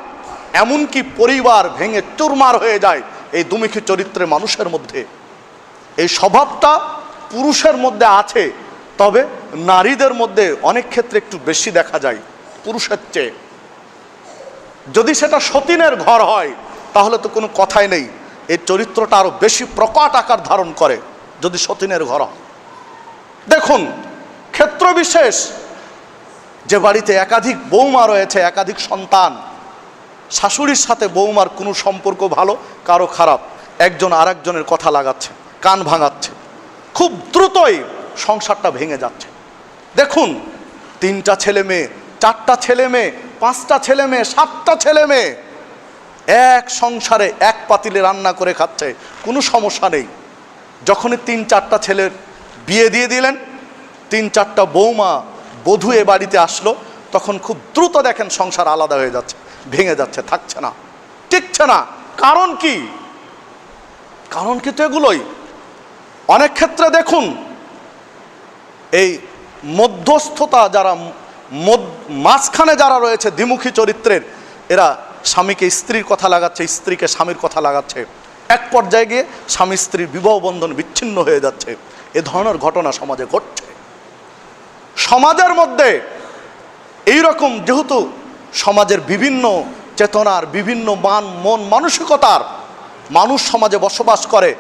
Speaker 1: এমনকি পরিবার ভেঙে চুরমার হয়ে যায় এই দ্বিমুখী চরিত্রের মানুষের মধ্যে। এই স্বভাবটা পুরুষের মধ্যে আছে, তবে নারীদের মধ্যে অনেক ক্ষেত্রে একটু বেশি দেখা যায় পুরুষের চেয়ে। যদি সেটা সতীনের ঘর হয় তাহলে তো কোনো কথাই নেই, এই চরিত্রটা আরো বেশি প্রকট আকার ধারণ করে যদি সতীনের ঘর হয়। দেখুন, ক্ষেত্র বিশেষ, যে বাড়িতে একাধিক বৌমা রয়েছে, একাধিক সন্তান, শাশুড়ির সাথে বৌমার কোনো সম্পর্ক ভালো, কারো খারাপ, একজন আরেকজনের কথা লাগাচ্ছে, কান ভাঙাচ্ছে, খুব দ্রুতই সংসারটা ভেঙে যাচ্ছে। দেখুন, 3টা ছেলে মেয়ে, 4টা ছেলে মেয়ে, 5টা ছেলে মেয়ে, 7টা ছেলে মেয়ে এক সংসারে এক পাতিলে রান্না করে খাচ্ছে, কোনো সমস্যা নেই। যখনই 3-4টা ছেলের বিয়ে দিয়ে দিলেন, 3-4টা বৌমা বধূ এ বাড়িতে আসলো, তখন খুব দ্রুত দেখেন সংসার আলাদা হয়ে যাচ্ছে, ভেঙে যাচ্ছে, থাকছে না, টিকছে না। কারণ কি? কারণ কি তো এগুলোই। অনেক ক্ষেত্রে দেখুন, এই মধ্যস্থতা যারা, মাঝখানে যারা রয়েছে দ্বিমুখী চরিত্রের, এরা স্বামীকে স্ত্রীর কথা লাগাচ্ছে, স্ত্রীকে স্বামীর কথা লাগাচ্ছে, এক পর্যায়ে গিয়ে স্বামী স্ত্রীর বিবাহ বন্ধন বিচ্ছিন্ন হয়ে যাচ্ছে। এ ধরনের ঘটনা সমাজে ঘটছে। সমাজের মধ্যে এই রকম, যেহেতু সমাজের বিভিন্ন চেতনার, বিভিন্ন মন মানসিকতার মানুষ সমাজে বসবাস করে,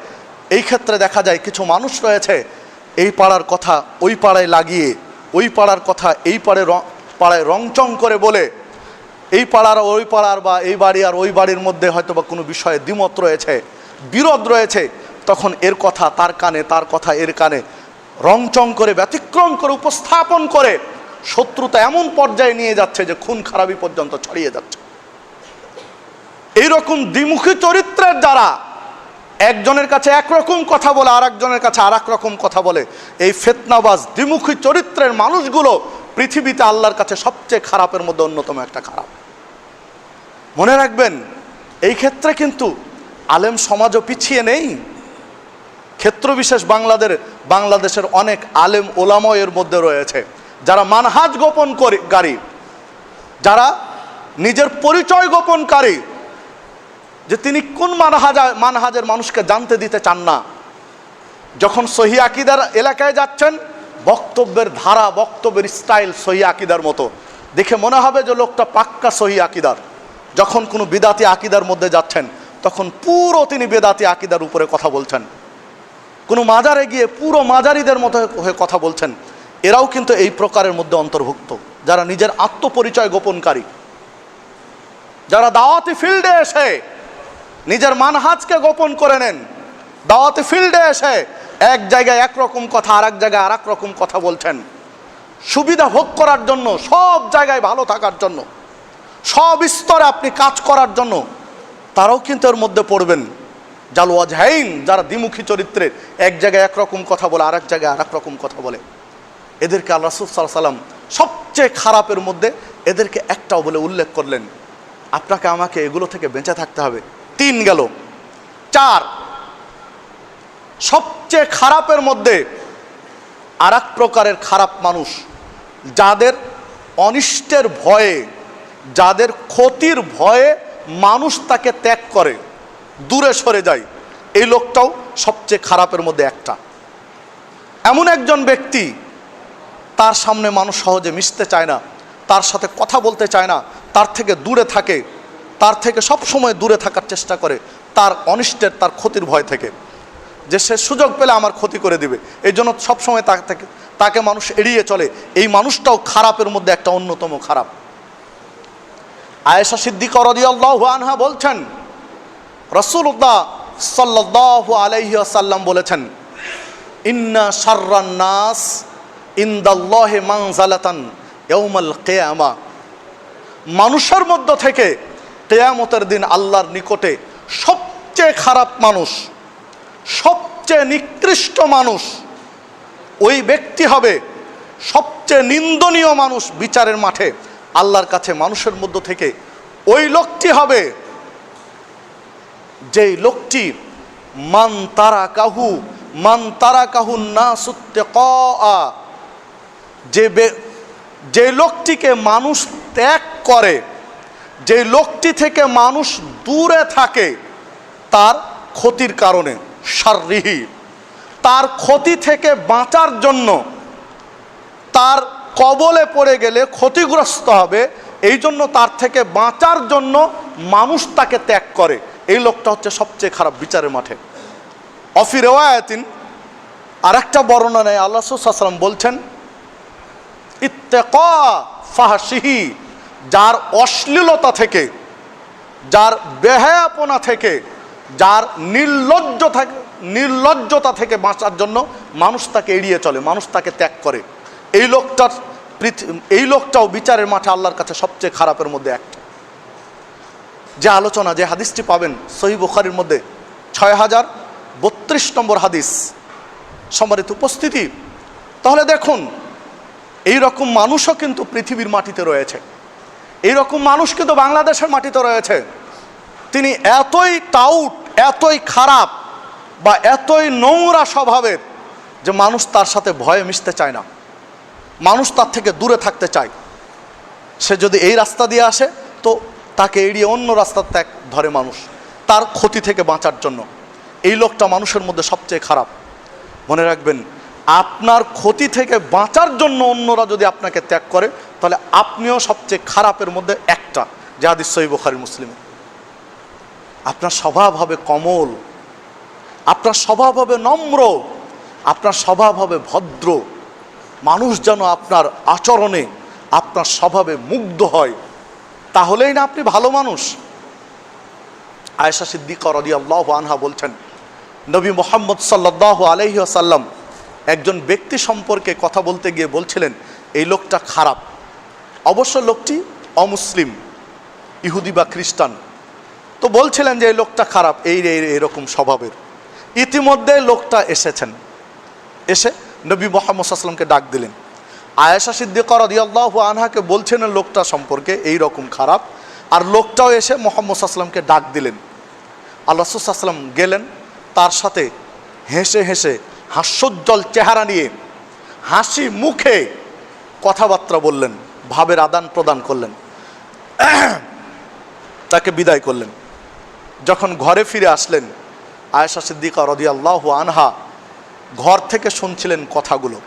Speaker 1: এই ক্ষেত্রে দেখা যায় কিছু মানুষ রয়েছে এই পাড়ার কথা ওই পাড়ায় লাগিয়ে, ওই পাড়ার কথা এই পাড়ায় রংচং করে বলে, এই পাড়ার ওই পাড়ার বা এই বাড়ি আর ওই বাড়ির মধ্যে হয়তো বা কোনো বিষয়ে দ্বিমত রয়েছে, বিরোধ রয়েছে, তখন এর কথা তার কানে, তার কথা এর কানে রংচং করে, ব্যতিক্রম করে উপস্থাপন করে শত্রুতা এমন পর্যায়ে নিয়ে যাচ্ছে যে খুন খারাপি পর্যন্ত ছড়িয়ে যাচ্ছে। এইরকম দ্বিমুখী চরিত্রের যারা একজনের কাছে একরকম কথা বলে, আর একজনের কাছে আর এক রকম কথা বলে, এই ফিতনাবাজ দ্বিমুখী চরিত্রের মানুষগুলো পৃথিবীতে আল্লাহর কাছে সবচেয়ে খারাপের মধ্যে অন্যতম একটা খারাপ। মনে রাখবেন, এই ক্ষেত্রে কিন্তু আলেম সমাজও পিছিয়ে নেই। ক্ষেত্র বিশেষ বাংলাদেশের অনেক আলেম ওলামা এর মধ্যে রয়েছে, যারা মানহাজ গোপনকারী, যারা নিজের পরিচয় গোপনকারী, যে তিনি কোন মানহাজের মানুষকে জানতে দিতে চান না। যখন সহি আকীদার এলাকায় যাচ্ছেন, বক্তব্যের ধারা, বক্তব্যের স্টাইল সহি আকীদার মতো, দেখে মনে হবে যে লোকটা পাক্কা সহি আকীদার। যখন কোনো বিদাতি আকীদার মধ্যে যাচ্ছেন, তখন পুরো তিনি বেদাতি আকীদার উপরে কথা বলছেন। কোনো মাজারে গিয়ে পুরো মাজারিদের মতো হয়ে কথা বলছেন। এরাও কিন্তু এই প্রকারের মধ্যে অন্তর্ভুক্ত, যারা নিজের আত্মপরিচয় গোপনকারী, যারা দাওয়াতি ফিল্ডে এসে নিজের মানহাজকে গোপন করে নেন, দাওয়াতি ফিল্ডে এসে এক জায়গায় একরকম কথা, আর এক জায়গায় আর এক রকম কথা বলছেন, সুবিধা ভোগ করার জন্য, সব জায়গায় ভালো থাকার জন্য, সব স্তরে আপনি কাজ করার জন্য, তারাও কিন্তু এর মধ্যে পড়বেন। জাল ওয়াজহাইন, যারা দ্বিমুখী চরিত্রের, এক জায়গায় একরকম কথা বলে, আর এক জায়গায় আর এক রকম কথা বলে, এদেরকে আল্লাহ রাসূল সাল্লাল্লাহু আলাইহি সাল্লাম সবচেয়ে খারাপের মধ্যে এদেরকে একটাও বলে উল্লেখ করলেন। আপনাকে আমাকে এগুলো থেকে বেঁচে থাকতে হবে। 3 গেল। 4, সবচেয়ে খারাপের মধ্যে আর এক প্রকারের খারাপ মানুষ, যাদের অনিষ্টের ভয়ে, যাদের ক্ষতির ভয়ে মানুষ তাকে ত্যাগ করে, দূরে সরে যায়, এই লোকটাও সবচেয়ে খারাপের মধ্যে একটা। এমন একজন ব্যক্তি, তার সামনে মানুষ সহজে মিশতে চায় না, তার সাথে কথা বলতে চায় না, তার থেকে দূরে থাকে, তার থেকে সব সময় দূরে থাকার চেষ্টা করে, তার অনিষ্টের, তার ক্ষতির ভয় থেকে, যে সে সুযোগ পেলে আমার ক্ষতি করে দিবে, এই জন্য সবসময় তাকে মানুষ এড়িয়ে চলে। এই মানুষটাও খারাপের মধ্যে একটা অন্যতম খারাপ। আয়েশা সিদ্দিকা রাদিয়াল্লাহু আনহা বলছেন, রাসূলুল্লাহ সাল্লাল্লাহু আলাইহি ওয়াসাল্লাম বলেছেন, ইন্না শাররান নাস ইনদাল্লাহি মানজালাতান ইয়াউমাল কিয়ামা, মানুষের মধ্য থেকে কিয়ামতের দিন আল্লাহর নিকটে সবচেয়ে খারাপ মানুষ, সবচেয়ে নিকৃষ্ট মানুষ ওই ব্যক্তি হবে, সবচেয়ে নিন্দনীয় মানুষ বিচারের মাঠে আল্লাহর কাছে মানুষের মধ্য থেকে ওই লোকটি হবে, যেই লোকটি মান তারাকাহু নাসু তাকা, যে লোকটিকে মানুষ ত্যাগ করে, যে লোকটি থেকে মানুষ দূরে থাকে তার ক্ষতির কারণে, শাররিহি, তার ক্ষতি থেকে বাঁচার জন্য, তার কবলে পড়ে গেলে ক্ষতিগ্রস্ত হবে, এই জন্য তার থেকে বাঁচার জন্য মানুষ তাকে ত্যাগ করে, এই লোকটা হচ্ছে সবচেয়ে খারাপ বিচারের মাঠে। অফি রিওয়ায়াতিন, আর একটা বর্ণনায় আল্লাহ রাসূল সাল্লাল্লাহু আলাইহি ওয়াসাল্লাম বলছেন, ইত্তাকা ফাহশিহি, যার অশ্লীলতা থেকে, যার বেহায়াপনা থেকে, যার নির্লজ্জতা থেকে বাঁচার জন্য মানুষ তাকে এড়িয়ে চলে, মানুষ তাকে ত্যাগ করে, এই লোকটাও বিচারের মাঠে আল্লাহর কাছে সবচেয়ে খারাপের মধ্যে একটা। যে আলোচনা, যে হাদিসটি পাবেন সহিহ বুখারীর মধ্যে 6032 নম্বর হাদিস। সম্মানিত উপস্থিতি, তাহলে দেখুন, এই রকম মানুষও কিন্তু পৃথিবীর মাটিতে রয়েছে, এই রকম মানুষ কিন্তু বাংলাদেশের মাটিতে রয়েছে। তিনি এতই টাউট, এতই খারাপ বা এতই নোংরা স্বভাবের যে মানুষ তার সাথে ভয়ে মিশতে চায় না, মানুষ তার থেকে দূরে থাকতে চায়। সে যদি এই রাস্তা দিয়ে আসে তো তাকে এড়িয়ে অন্য রাস্তাতে ধরে মানুষ, তার ক্ষতি থেকে বাঁচার জন্য। এই লোকটা মানুষের মধ্যে সবচেয়ে খারাপ। মনে রাখবেন, আপনার ক্ষতি থেকে বাঁচার জন্য অন্যরা যদি আপনাকে ত্যাগ করে, তাহলে আপনিও সবচেয়ে খারাপের মধ্যে একটা, যে হাদিস সহিহ বুখারী মুসলিমে। আপনার স্বভাব হবে কমল, আপনার স্বভাব হবে নম্র, আপনার স্বভাব হবে ভদ্র, মানুষ যেন আপনার আচরণে, আপনার স্বভাবে মুগ্ধ হয়, তাহলেই না আপনি ভালো মানুষ। আয়েশা সিদ্দিকা রাদিয়াল্লাহু আনহা বলছেন, নবী মুহাম্মদ সাল্লাল্লাহু আলাইহি ওয়াসাল্লাম একজন ব্যক্তি সম্পর্কে কথা বলতে গিয়ে বলছিলেন, এই লোকটা খারাপ। অবশ্য লোকটি অমুসলিম, ইহুদি বা খ্রিস্টান। তো বলছিলেন যে এই লোকটা খারাপ, এইরকম স্বভাবের। ইতিমধ্যে লোকটা এসেছেন, এসে নবী মুহাম্মদ সাল্লাল্লাহু আলাইহি ওয়াসাল্লামকে ডাক দিলেন। আয়েশা সিদ্দিকা রাদিয়াল্লাহু আনহাকে বলছেন লোকটা সম্পর্কে এই রকম খারাপ, আর লোকটাও এসে মুহাম্মদ সাল্লাল্লাহু আলাইহি ওয়াসাল্লামকে ডাক দিলেন। আল্লাহ রাসূল সাল্লাল্লাহু আলাইহি ওয়াসাল্লাম গেলেন, তার সাথে হেসে হেসে, হাস্যোজ্জ্বল চেহারা নিয়ে, হাসি মুখে কথাবার্তা বললেন, ভাবের আদান প্রদান করলেন, তাকে বিদায় করলেন। যখন ঘরে ফিরে আসলেন, আয়েশা সিদ্দিকা রাদিয়াল্লাহু আনহা ঘর থেকে শুনছিলেন কথাগুলো।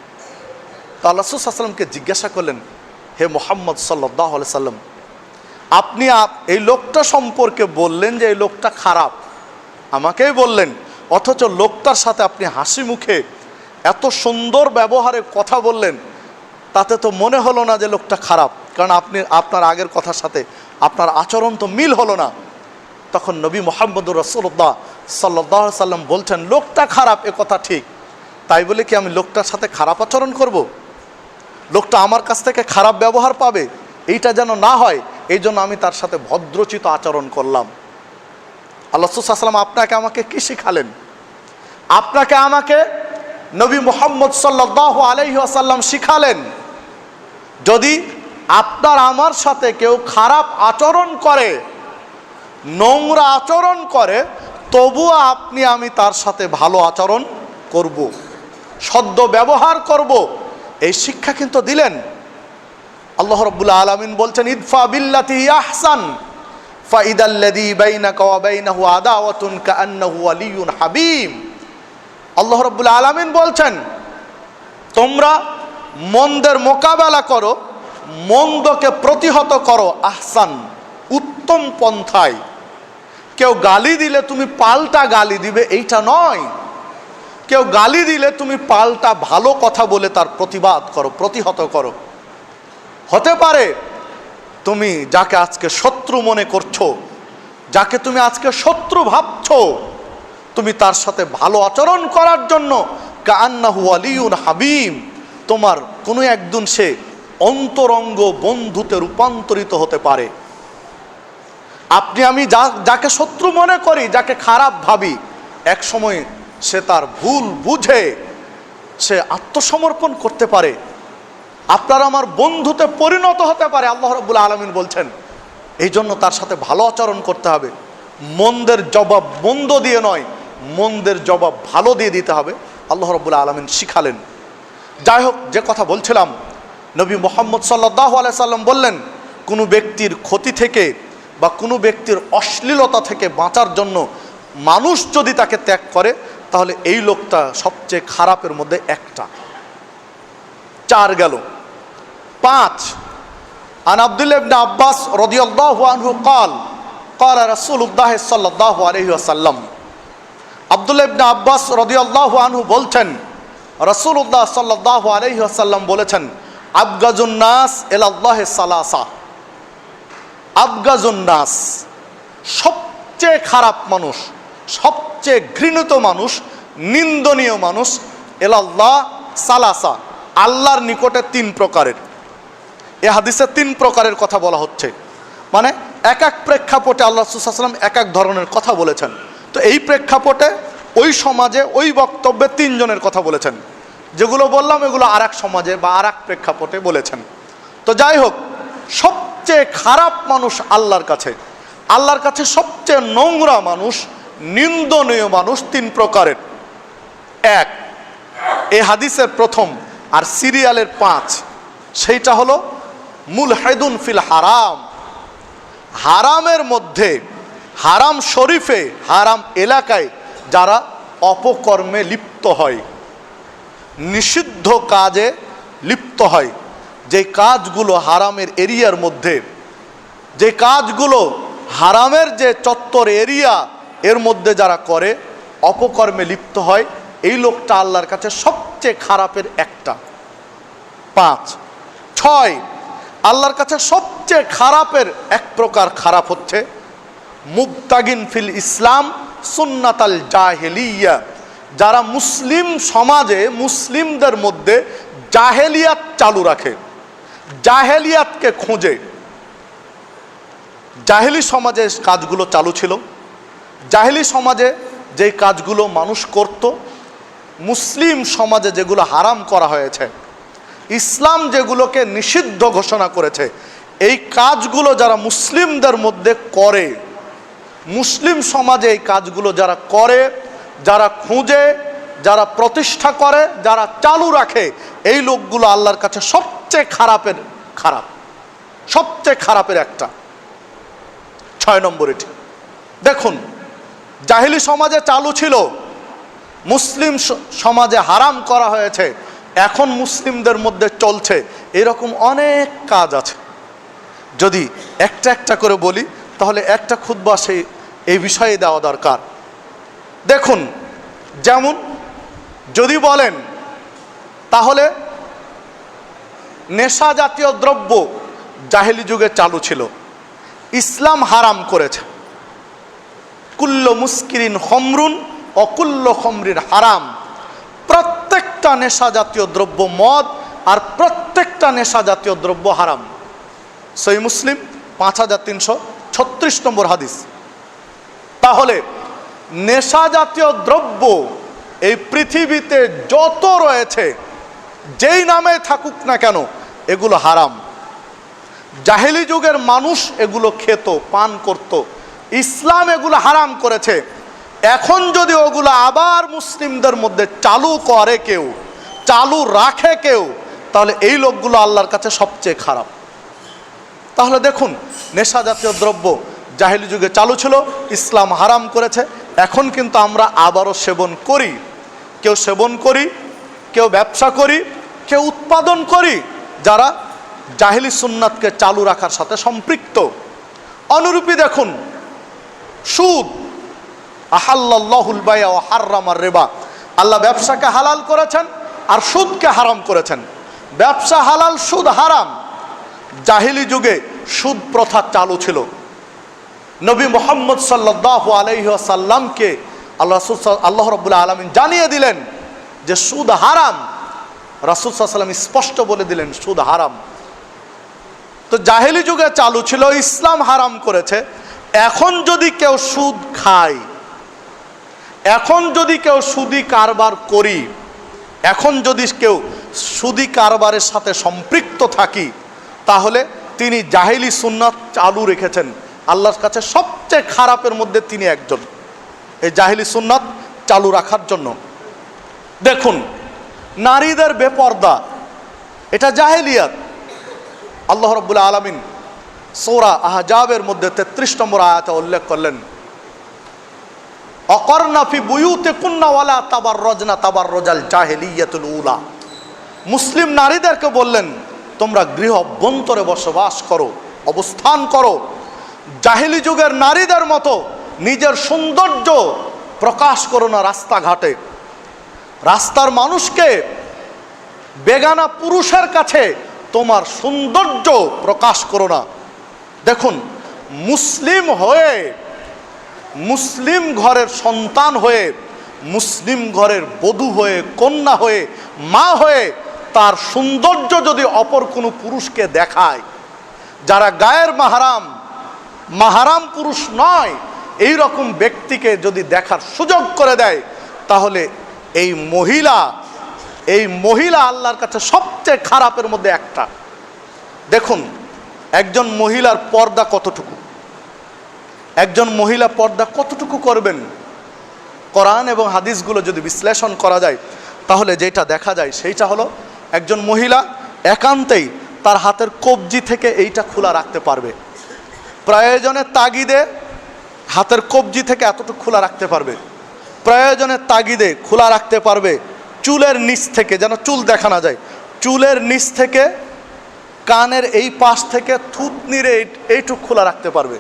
Speaker 1: তো আল্লাহ রাসূল সাল্লাল্লাহু আলাইহি ওয়াসাল্লামকে জিজ্ঞাসা করলেন, হে মুহাম্মদ সাল্লাল্লাহু আলাইহি সাল্লাম, আপনি এই লোকটা সম্পর্কে বললেন যে এই লোকটা খারাপ, আমাকেই বললেন, অথচ লোকটার সাথে আপনি হাসি মুখে এত সুন্দর ব্যবহারে কথা বললেন, তাতে তো মনে হলো না যে লোকটা খারাপ, কারণ আপনার আগের কথার সাথে আপনার আচরণ তো মিল হলো না। তখন নবী মুহাম্মদুর রাসূলুল্লাহ সাল্লাল্লাহু আলাইহি সাল্লাম বলছেন, লোকটা খারাপ এ কথা ঠিক, তাই বলে কি আমি লোকটার সাথে খারাপ আচরণ করব? লোকটা আমার কাছ থেকে খারাপ ব্যবহার পাবে, এইটা যেন না হয়, এই জন্য আমি তার সাথে ভদ্রচিত আচরণ করলাম। আল্লাহ রাসূল সাল্লাল্লাহু আলাইহি ওয়াসাল্লাম আপনাকে আমাকে কি শিখালেন? আপনাকে আমাকে নবী মুহাম্মদ সাল্লাল্লাহু আলাইহি ওয়াসাল্লাম শিখালেন, যদি আপনার আমার সাথে কেউ খারাপ আচরণ করে, নোংরা আচরণ করে, তবুও আমি তার সাথে ভালো আচরণ করব, সদ্য ব্যবহার করব, এই শিক্ষা কিন্তু দিলেন। আল্লাহ রাব্বুল আলামিন বলছেন, ইদফা বিল্লাতি আহসান ফাইদাল্লাযী বাইনাকা ওয়া বাইনাহু আদাওয়াতুন কাআন্নাহু ওয়ালিয়্যুন হামীম। আল্লাহ রাব্বুল আলামিন বলছেন, তোমরা মন্দের মোকাবেলা করো, মন্দকে প্রতিহত করো আহসান, উত্তম পন্থায়। কেউ গালি দিলে তুমি পাল্টা গালি দিবে, এইটা নয়। কেউ গালি দিলে তুমি পাল্টা ভালো কথা বলে তার প্রতিবাদ করো, প্রতিহত করো। হতে পারে তুমি যাকে আজকে শত্রু মনে করছো, যাকে তুমি আজকে শত্রু ভাবছো, তুমি তার সাথে ভালো আচরণ করার জন্য কাআন্নাহু ওয়ালিয়্যুন হামীম, তোমার কোনো একদিন সে অন্তরঙ্গ বন্ধুতে রূপান্তরিত হতে পারে। আমি যাকে শত্রু মনে করি, যাকে খারাপ ভাবি, এক সময় সে তার ভুল বুঝে সে আত্মসমর্পণ করতে পারে, আপনার আমার বন্ধুতে পরিণত হতে পারে। আল্লাহ রাব্বুল আলামিন বলছেন, এই জন্য তার সাথে ভালো আচরণ করতে হবে। মন্দের জবাব মন্দ দিয়ে নয়, মন্দের জবাব ভালো দিয়ে দিতে হবে। আল্লাহ রাব্বুল আলামিন শিখালেন। যাই হোক, যে কথা বলছিলাম, নবী মুহাম্মদ সাল্লাল্লাহু আলাইহি সাল্লাম বললেন, কোনো ব্যক্তির ক্ষতি থেকে বা কোনো ব্যক্তির অশ্লীলতা থেকে বাঁচার জন্য মানুষ যদি তাকে ত্যাগ করে, তাহলে এই লোকটা সবচেয়ে খারাপের মধ্যে একটা। 4 গেল। 5 আন আব্দুল্লাহ ইবনে আব্বাস রাদিয়াল্লাহু আনহু قال قال رسول الله صلى الله عليه وسلم। আব্দুল্লাহ ইবনে আব্বাস রাদিয়াল্লাহু আনহু বলছেন, রাসূলুল্লাহ সাল্লাল্লাহু আলাইহি ওয়াসাল্লাম বলেছেন, আবগাজুন নাস ইলাল্লাহি সালাসা। আবগাজুন নাস, সবচেয়ে খারাপ মানুষ, সবচেয়ে ঘৃণিত মানুষ, নিন্দনীয় মানুষ, ইলাল্লাহ সালাসা, আল্লাহর নিকটে 3 প্রকারের। এ হাদিসে 3 প্রকারের কথা বলা হচ্ছে, মানে এক এক প্রেক্ষাপটে আল্লাহ রাসূল সাল্লাল্লাহু আলাইহি ওয়াসাল্লাম এক এক ধরনের কথা বলেছেন। তো এই প্রেক্ষাপটে ওই সমাজে ওই বক্তব্যে 3 জনের কথা বলেছেন। যেগুলো বললাম এগুলো আর এক সমাজে বা আর এক প্রেক্ষাপটে বলেছেন। তো যাই হোক, সবচেয়ে খারাপ মানুষ আল্লাহর কাছে সবচেয়ে নোংরা মানুষ, নিন্দনীয় মানুষ 3 প্রকারের। 1, এই হাদিসের প্রথম আর সিরিয়ালের 5, সেইটা হলো মুলহিদুন ফিল হারাম। হারামের মধ্যে, হারাম শরীফে, হারাম এলাকায় যারা অপকর্মে লিপ্ত হয়, নিষিদ্ধ কাজে লিপ্ত হয়, যে কাজগুলো হারামের এরিয়ার মধ্যে, যে কাজগুলো হারামের যে চত্বর এরিয়া, এর মধ্যে যারা করে, অপকর্মে লিপ্ত হয়, এই লোকটা আল্লাহর কাছে সবচেয়ে খারাপের একটা। 5, 6 আল্লাহর কাছে সবচেয়ে খারাপের এক প্রকার খারাপ হচ্ছে মুবতাগিন ফিল ইসলাম সুন্নাতাল জাহেলিয়া, যারা মুসলিম সমাজে, মুসলিমদের মধ্যে জাহেলিয়াত চালু রাখে, জাহেলিয়াতকে খোঁজে। জাহেলি সমাজে কাজগুলো চালু ছিল, জাহেলি সমাজে যেই কাজগুলো মানুষ করত, মুসলিম সমাজে যেগুলো হারাম করা হয়েছে, ইসলাম যেগুলোকে নিষিদ্ধ ঘোষণা করেছে, এই কাজগুলো যারা মুসলিমদের মধ্যে করে, মুসলিম সমাজে এই কাজগুলো যারা করে, যারা খুঁজে, যারা প্রতিষ্ঠা করে, যারা চালু রাখে, এই লোকগুলো আল্লাহর কাছে সবচেয়ে খারাপের খারাপ, সবচেয়ে খারাপের একটা। 6 নম্বর এটি দেখুন, জাহেলি সমাজে চালু ছিল, মুসলিম সমাজে হারাম করা হয়েছে, এখন মুসলিমদের মধ্যে চলছে, এরকম অনেক কাজ আছে। যদি একটা একটা করে বলি তাহলে একটা খুতবা সেই এই বিষয়ে দেওয়া দরকার। দেখুন, যেমন যদি বলেন তাহলে নেশা জাতীয় দ্রব্য জাহেলি যুগে চালু ছিল, ইসলাম হারাম করেছে। কুল্লু মুস্কিরিন খমরুন অকুল্ল খমরিন হারাম, প্রত্যেক প্রত্যেকটা নেশা জাতীয় দ্রব্য মদ, আর প্রত্যেকটা নেশা জাতীয় দ্রব্য হারাম। সহিহ মুসলিম 5336 নম্বর হাদিস। তাহলে নেশা জাতীয় দ্রব্য এই পৃথিবীতে যত রয়েছে, যেই নামে থাকুক না কেন, এগুলো হারাম। জাহেলি যুগের মানুষ এগুলো খেত, পান করত, ইসলাম এগুলো হারাম করেছে। এখন যদি ওগুলো আবার মুসলিমদের মধ্যে চালু করে কেউ, চালু রাখে কেউ, তাহলে এই লোকগুলো আল্লাহর কাছে সবচেয়ে খারাপ। তাহলে দেখুন, নেশা জাতীয় দ্রব্য জাহেলি যুগে চালু ছিল, ইসলাম হারাম করেছে, এখন কিন্তু আমরা আবারও সেবন করি। কেউ সেবন করি, কেউ ব্যবসা করি, কেউ উৎপাদন করি, যারা জাহেলি সুন্নাতকে চালু রাখার সাথে সম্পৃক্ত। অনুরূপী দেখুন, সুদ, আহাল্লাল্লাহুল বাই'a ওয়া হাররামার রিবা, আল্লাহ ব্যবসাকে হালাল করেছেন আর সুদকে হারাম করেছেন। ব্যবসা হালাল, সুদ হারাম। জাহেলি যুগে সুদ প্রথা চালু ছিল। নবী মুহাম্মদ সাল্লাল্লাহু আলাইহি ওয়াসাল্লামকে আল্লাহ রাব্বুল আলামিন জানিয়ে দিলেন যে সুদ হারাম। রাসূল সাল্লাল্লাহু আলাইহি ওয়াসাল্লাম স্পষ্ট বলে দিলেন সুদ হারাম। তো জাহেলি যুগে চালু ছিল, ইসলাম হারাম করেছে। এখন যদি কেউ সুদ খায়, এখন যদি কেউ সুদি কারবার করি, এখন যদি কেউ সুদি কারবারের সাথে সম্পৃক্ত থাকি, তাহলে তিনি জাহেলি সুন্নাত চালু রেখেছেন। আল্লাহর কাছে সবচেয়ে খারাপের মধ্যে তিনি একজন, এই জাহেলি সুন্নাত চালু রাখার জন্য। দেখুন, নারীদের বেপর্দা, এটা জাহেলিয়াত। আল্লাহ রাব্বুল আলামিন সূরা আহজাবের মধ্যে 33 নম্বর আয়াতে উল্লেখ করলেন, অকরনা ফি বুয়ুতিকুন্না ওয়ালা তাবাররাজনা তাবাররুজাল জাহিলিয়াতুল উলা। মুসলিম নারীদেরকে বললেন, তোমরা গৃহ অভ্যন্তরে বসবাস করো, অবস্থান করো, জাহেলি যুগের নারীদের মতো নিজের সৌন্দর্য প্রকাশ করো না রাস্তাঘাটে। রাস্তার মানুষকে, বেগানা পুরুষের কাছে তোমার সৌন্দর্য প্রকাশ করো না। দেখুন, মুসলিম হয়ে, মুসলিম ঘরের সন্তান হয়ে, মুসলিম ঘরের বধূ হয়ে, কন্যা হয়ে, মা হয়ে তার সৌন্দর্য যদি অপর কোনো পুরুষকে দেখায়, যারা গায়ের মাহারাম, মাহারাম পুরুষ নয়, এই রকম ব্যক্তিকে যদি দেখার সুযোগ করে দেয়, তাহলে এই মহিলা আল্লাহর কাছে সবচেয়ে খারাপের মধ্যে একটা। দেখুন, একজন মহিলার পর্দা কতটুকু, একজন মহিলা পর্দা কতটুকু করবেন, কোরআন এবং হাদিসগুলো যদি বিশ্লেষণ করা যায়, তাহলে যেটা দেখা যায় সেইটা হলো, একজন মহিলা একান্তেই তার হাতের কবজি থেকে এইটা খোলা রাখতে পারবে, প্রয়োজনের তাগিদে হাতের কবজি থেকে এতটুকু খোলা রাখতে পারবে, প্রয়োজনের তাগিদে খোলা রাখতে পারবে চুলের নিচ থেকে, যেন চুল দেখা না যায়, চুলের নিচ থেকে কানের এই পাশ থেকে থুতনির এইটুক খোলা রাখতে পারবে,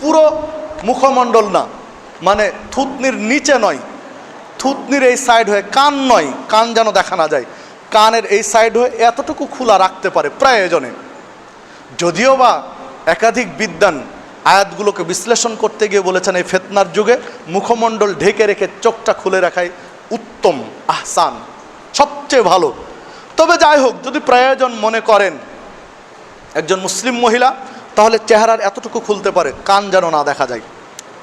Speaker 1: পুরো মুখমণ্ডল না, মানে থুতনির নিচে নয়, থুতনির এই সাইড হয়ে, কান নয়, কান যেন দেখা না যায়, কানের এই সাইড হয়ে এতটুকু খোলা রাখতে পারে প্রয়োজনে। যদিও বা একাধিক বিদ্বান আয়াতগুলোকে বিশ্লেষণ করতে গিয়ে বলেছেন, এই ফিতনার যুগে মুখমণ্ডল ঢেকে রেখে চোখটা খুলে রাখাই উত্তম, আহসান, সবচেয়ে ভালো। তবে যাই হোক, যদি প্রয়োজন মনে করেন একজন মুসলিম মহিলা, তাহলে চেহারার এতটুকু খুলতে পারে, কান যেন না দেখা যায়,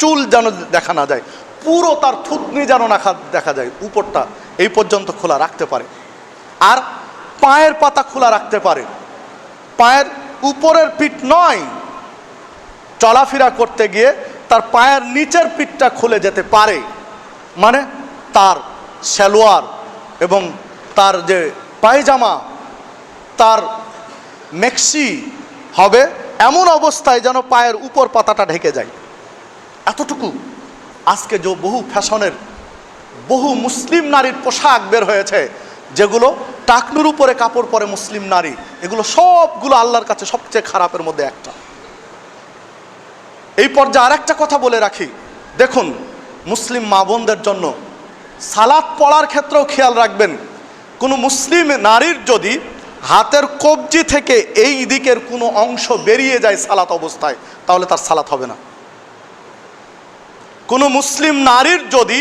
Speaker 1: চুল যেন দেখা না যায়, পুরো তার থুতনি যেন না দেখা যায়, উপরটা এই পর্যন্ত খোলা রাখতে পারে। আর পায়ের পাতা খোলা রাখতে পারে, পায়ের উপরের পিঠ নয়, চলাফেরা করতে গিয়ে তার পায়ের নিচের পিঠটা খুলে যেতে পারে, মানে তার সালোয়ার এবং তার যে পায়জামা, তার মেক্সি হবে এমন অবস্থায় যেন পায়ের উপর পাতাটা ঢেকে যায়, এতটুকু। আজকে যে বহু ফ্যাশনের, বহু মুসলিম নারীর পোশাক বের হয়েছে, যেগুলো টাকনুর উপরে কাপড় পরে মুসলিম নারী, এগুলো সবগুলো আল্লাহর কাছে সবচেয়ে খারাপের মধ্যে একটা। এই পর্যায়ে আরেকটা কথা বলে রাখি, দেখুন, মুসলিম মা বোনদের জন্য সালাত পড়ার ক্ষেত্রেও খেয়াল রাখবেন, কোনো মুসলিম নারীর যদি হাতের কবজি থেকে এই দিকের কোনো অংশ বেরিয়ে যায় সালাত অবস্থায়, তাহলে তার সালাত হবে না। কোনো মুসলিম নারীর যদি,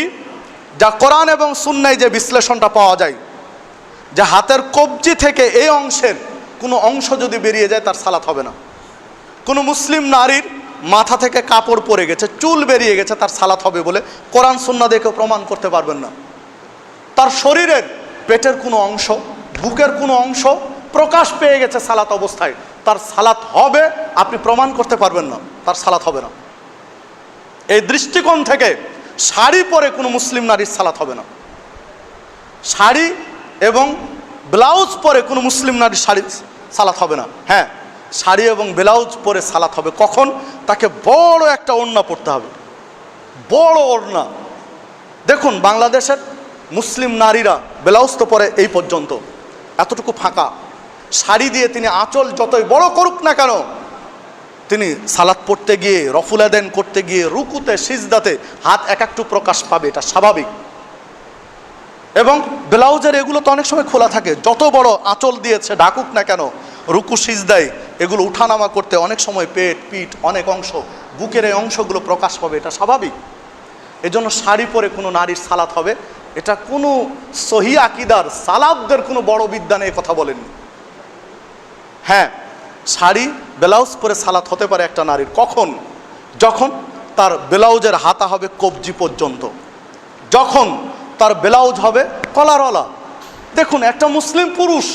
Speaker 1: যা কোরআন এবং সুন্নায় যে বিশ্লেষণটা পাওয়া যায়, যে হাতের কবজি থেকে এই অংশের কোনো অংশ যদি বেরিয়ে যায় তার সালাত হবে না। কোনো মুসলিম নারীর মাথা থেকে কাপড় পরে গেছে, চুল বেরিয়ে গেছে, তার সালাত হবে বলে কোরআন সুন্নাহ দেখে প্রমাণ করতে পারবেন না। তার শরীরের পেটের কোনো অংশ, বুকের কোনো অংশ প্রকাশ পেয়ে গেছে সালাত অবস্থায়, তার সালাত হবে, আপনি প্রমাণ করতে পারবেন না, তার সালাত হবে না। এই দৃষ্টিকোণ থেকে শাড়ি পরে কোনো মুসলিম নারীর সালাত হবে না। শাড়ি এবং ব্লাউজ পরে কোনো মুসলিম নারীর সালাত হবে না। হ্যাঁ, শাড়ি এবং ব্লাউজ পরে সালাত হবে কখন? তাকে বড় একটা ওড়না পরতে হবে, বড় ওড়না। দেখুন বাংলাদেশের মুসলিম নারীরা ব্লাউজ তো পরে এই পর্যন্ত, এতটুকু ফাঁকা। শাড়ি দিয়ে তিনি আঁচল যতই বড় করুক না কেন, তিনি সালাত পড়তে গিয়ে, রফুল আদান করতে গিয়ে, রুকুতে সিজদাতে হাত এক একটু প্রকাশ পাবে, এটা স্বাভাবিক। এবং ব্লাউজের এগুলো তো অনেক সময় খোলা থাকে, যত বড় আঁচল দিয়েছে ঢাকুক না কেন, রুকু সিজদায় এগুলো উঠানামা করতে অনেক সময় পেট, পিঠ, অনেক অংশ, বুকের এই অংশগুলো প্রকাশ পাবে, এটা স্বাভাবিক। এজন্য শাড়ি পরে কোনো নারীর সালাত হবে, এটা কোনো সহি আকিদার সালাফদের কোনো বড় বিদ্যা নেই, কথা বলেননি। হ্যাঁ, শাড়ি ব্লাউজ পরে সালাত হতে পারে একটা নারীর কখন? যখন তার ব্লাউজের হাতা হবে কবজি পর্যন্ত, যখন তার ব্লাউজ হবে কলারওয়ালা। দেখুন একটা মুসলিম পুরুষ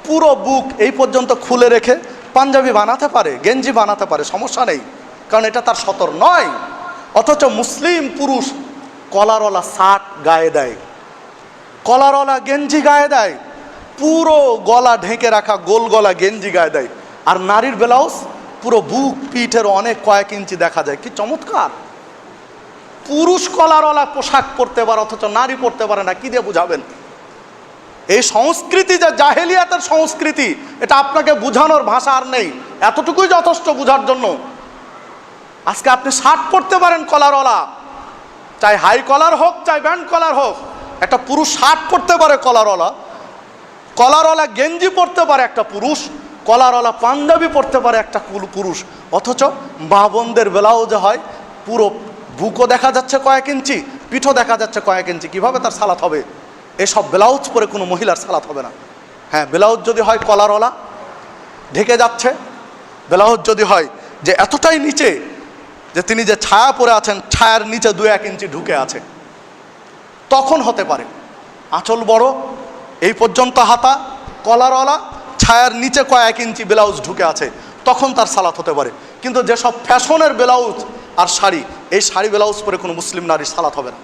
Speaker 1: পুরো বুক এই পর্যন্ত খুলে রেখে পাঞ্জাবি বানাতে পারে, গেঞ্জি বানাতে পারে, সমস্যা নেই, কারণ এটা তার সতর নয়। অথচ মুসলিম পুরুষ কলারওয়ালা শার্ট গায়ে দেয়, কলারওয়ালা গেঞ্জি গায়ে দেয়, পুরো গলা ঢেকে রাখা গোল গলা গেঞ্জি গায়ে দেয়। আর নারীর ব্লাউজ পুরো বুক পিঠের অনেক কয়েক ইঞ্চি দেখা যায়। কি চমৎকার! পুরুষ কলারওয়ালা পোশাক পরতে পারে অথচ নারী পরতে পারে না, কি দিয়ে বুঝাবেন? এই সংস্কৃতি যে জাহেলিয়াতের সংস্কৃতি, এটা আপনাকে বুঝানোর ভাষা আর নেই, এতটুকুই যথেষ্ট বুঝার জন্য। আজকে আপনি শার্ট পরতে পারেন কলারওয়ালা, চাই হাই কলার হোক চাই ব্যান্ড কলার হোক, একটা পুরুষ শার্ট পরতে পারে কলারওয়ালা, কলারওয়ালা গেঞ্জি পরতে পারে একটা পুরুষ, কলারওয়ালা পাঞ্জাবি পরতে পারে একটা পুরুষ। অথচ মা বোনদের ব্লাউজ হয় পুরো বুকও দেখা যাচ্ছে কয়েক ইঞ্চি, পিঠও দেখা যাচ্ছে কয়েক ইঞ্চি, কিভাবে তার সালাত হবে? এসব ব্লাউজ পরে কোনো মহিলার সালাত হবে না। হ্যাঁ, ব্লাউজ যদি হয় কলারওয়ালা ঢেকে যাচ্ছে, ব্লাউজ যদি হয় যে এতটাই নিচে যে তিনি যে ছায়া পরে আছেন ছায়ার নিচে 2-1 ইঞ্চি ঢুকে আছে, তখন হতে পারে। আঁচল বড়, এই পর্যন্ত হাতা, কলারওয়ালা, ছায়ার নিচে কয়েক ইঞ্চি ব্লাউজ ঢুকে আছে, তখন তার সালাত হতে পারে। কিন্তু যেসব ফ্যাশনের ব্লাউজ আর শাড়ি, এই শাড়ি ব্লাউজ পরে কোনো মুসলিম নারীর সালাত হবে না।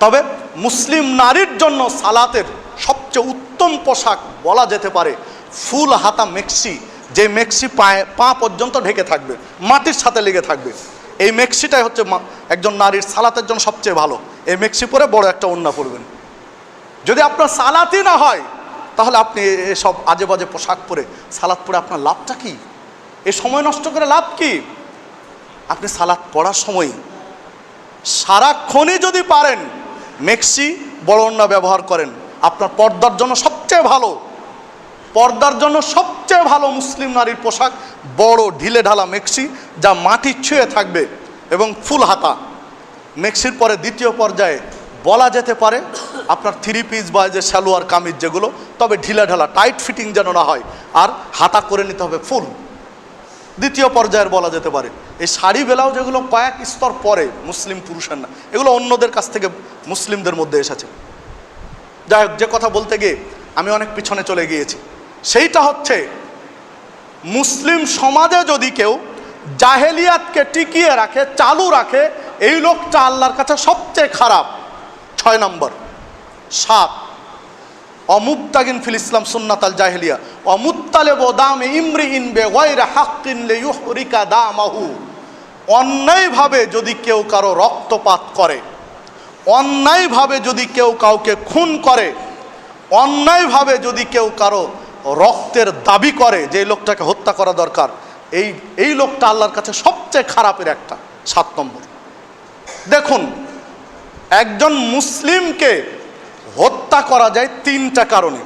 Speaker 1: তবে মুসলিম নারীর জন্য সালাতের সবচেয়ে উত্তম পোশাক বলা যেতে পারে ফুল হাতা মেক্সি, যে মেক্সি পা পর্যন্ত ঢেকে থাকবে, মাটির সাথে লেগে থাকবে। এই মেক্সিটাই হচ্ছে একজন নারীর সালাতের জন্য সবচেয়ে ভালো। এই মেক্সি পরে বড় একটা ওড়না পরবেন। যদি আপনার সালাতই না হয়, তাহলে আপনি এসব আজে বাজে পোশাক পরে সালাত পরে আপনার লাভটা কি? এই সময় নষ্ট করে লাভ কি? আপনি সালাত পড়ার সময় সারাক্ষণই যদি পারেন মেক্সি বড় ওড়না ব্যবহার করেন, আপনার পর্দার জন্য সবচেয়ে ভালো। পর্দার জন্য সবচেয়ে ভালো মুসলিম নারীর পোশাক বড় ঢিলে ঢালা মেক্সি, যা মাটি ছুঁয়ে থাকবে এবং ফুল হাতা। মেক্সির পরে দ্বিতীয় পর্যায়ে বলা যেতে পারে আপনার 3 পিস বা যে সালোয়ার কামিজ যেগুলো, তবে ঢিলা ঢালা, টাইট ফিটিং যেন না হয়, আর হাতা করে নিতে হবে ফুল। দ্বিতীয় পর্যায়ের বলা যেতে পারে। এই শাড়ি ব্লাউজ যেগুলো কয়েক স্তর পরে, মুসলিম পুরুষের না, এগুলো অন্যদের কাছ থেকে মুসলিমদের মধ্যে এসেছে। যাই হোক, যে কথা বলতে গিয়ে আমি অনেক পিছনে চলে গিয়েছি, সেইটা হচ্ছে মুসলিম সমাজে যদি কেউ জাহেলিয়াতকে টিকিয়ে রাখে, চালু রাখে, এই লোকটা আল্লাহর কাছে সবচেয়ে খারাপ। 6 নম্বর 7 অমুবতাগিন ফিল ইসলাম সুন্নাতাল জাহেলিয়া অমুত্তালেব দামে ইমরিইন বিগায়রি হাক্কিন লিইউহরিকা দামাহু। অন্যায়ভাবে যদি কেউ কারো রক্তপাত করে, অন্যায়ভাবে যদি কেউ কাউকে খুন করে, অন্যায়ভাবে যদি কেউ কারো রক্তের দাবি করে যে এই লোকটাকে হত্যা করা দরকার, এই লোকটা আল্লাহর কাছে সবচেয়ে খারাপের একটা। 7 নম্বর, দেখুন একজন মুসলিমকে হত্যা করা যায় 3টা কারণে।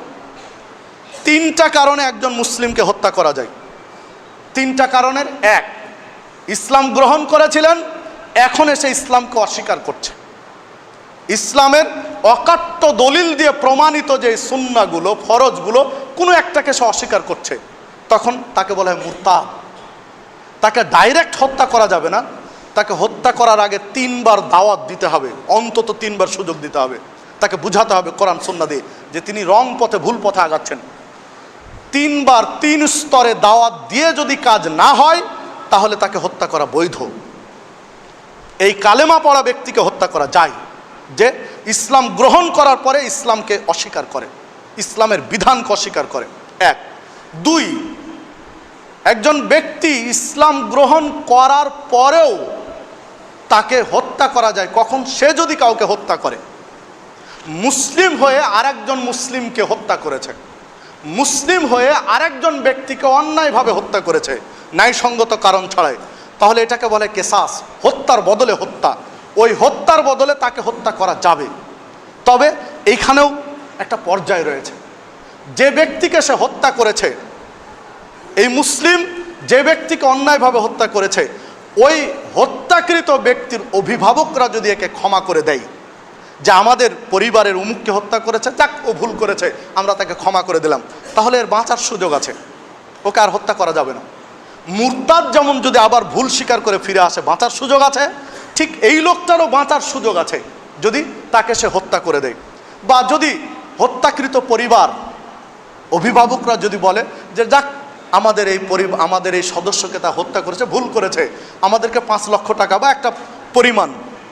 Speaker 1: 3টা কারণে একজন মুসলিমকে হত্যা করা যায়। 3টা কারণের 1, ইসলাম গ্রহণ করেছিলেন, এখন এসে ইসলামকে অস্বীকার করছে। ইসলামের অকাট্য দলিল দিয়ে প্রমাণিত যে সুন্নাহগুলো, ফরজগুলো কোনো একটাকে সে অস্বীকার করছে, তখন তাকে বলা হয় মুরতাদ। তাকে ডাইরেক্ট হত্যা করা যাবে না, তাকে হত্যা করার আগে 3 বার দাওয়াত দিতে হবে, অন্তত 3 বার সুযোগ দিতে হবে, তাকে বুঝাতে হবে কোরআন সুন্নাহ দিয়ে যে তিনি রং পথে, ভুল পথে আগাচ্ছেন। 3 বার 3 স্তরে দাওয়াত দিয়ে যদি কাজ না হয় তাহলে তাকে হত্যা করা বৈধ। এই কালেমা পড়া ব্যক্তিকে হত্যা করা যায় যে ইসলাম গ্রহণ করার পরে ইসলামকে অস্বীকার করে, ইসলামের বিধানকে অস্বীকার করে। 1। 2, একজন ব্যক্তি ইসলাম গ্রহণ করার পরেও তাকে হত্যা করা যায় কখন? সে যদি কাউকে হত্যা করে, মুসলিম হয়ে আরেকজন মুসলিমকে হত্যা করেছে, মুসলিম হয়ে আরেকজন ব্যক্তিকে অন্যায়ভাবে হত্যা করেছে ন্যায়সঙ্গত কারণ ছাড়াই, তাহলে এটাকে বলে কেসাস, হত্যার বদলে হত্যা। ওই হত্যার বদলে তাকে হত্যা করা যাবে। তবে এইখানেও একটা পর্যায় রয়েছে। যে ব্যক্তিকে সে হত্যা করেছে, এই মুসলিম যে ব্যক্তিকে অন্যায়ভাবে হত্যা করেছে, ওই হত্যাকৃত ব্যক্তির অভিভাবকরা যদি একে ক্ষমা করে দেয় যে আমাদের পরিবারের উমুককে হত্যা করেছে, যাক ও ভুল করেছে, আমরা তাকে ক্ষমা করে দিলাম, তাহলে এর বাঁচার সুযোগ আছে, ওকে আর হত্যা করা যাবে না। মুরতাদ যেমন যদি আবার ভুল স্বীকার করে ফিরে আসে, বাঁচার সুযোগ আছে, ঠিক এই লোকটারও বাঁচার সুযোগ আছে যদি তাকে সে হত্যা করে দেয়। বা যদি হত্যাকৃত পরিবার, অভিভাবকরা যদি বলে যে যাক আমাদের এই সদস্যকে তা হত্যা করেছে, ভুল করেছে, আমাদেরকে 5 লক্ষ টাকা বা একটা পরিমাণ,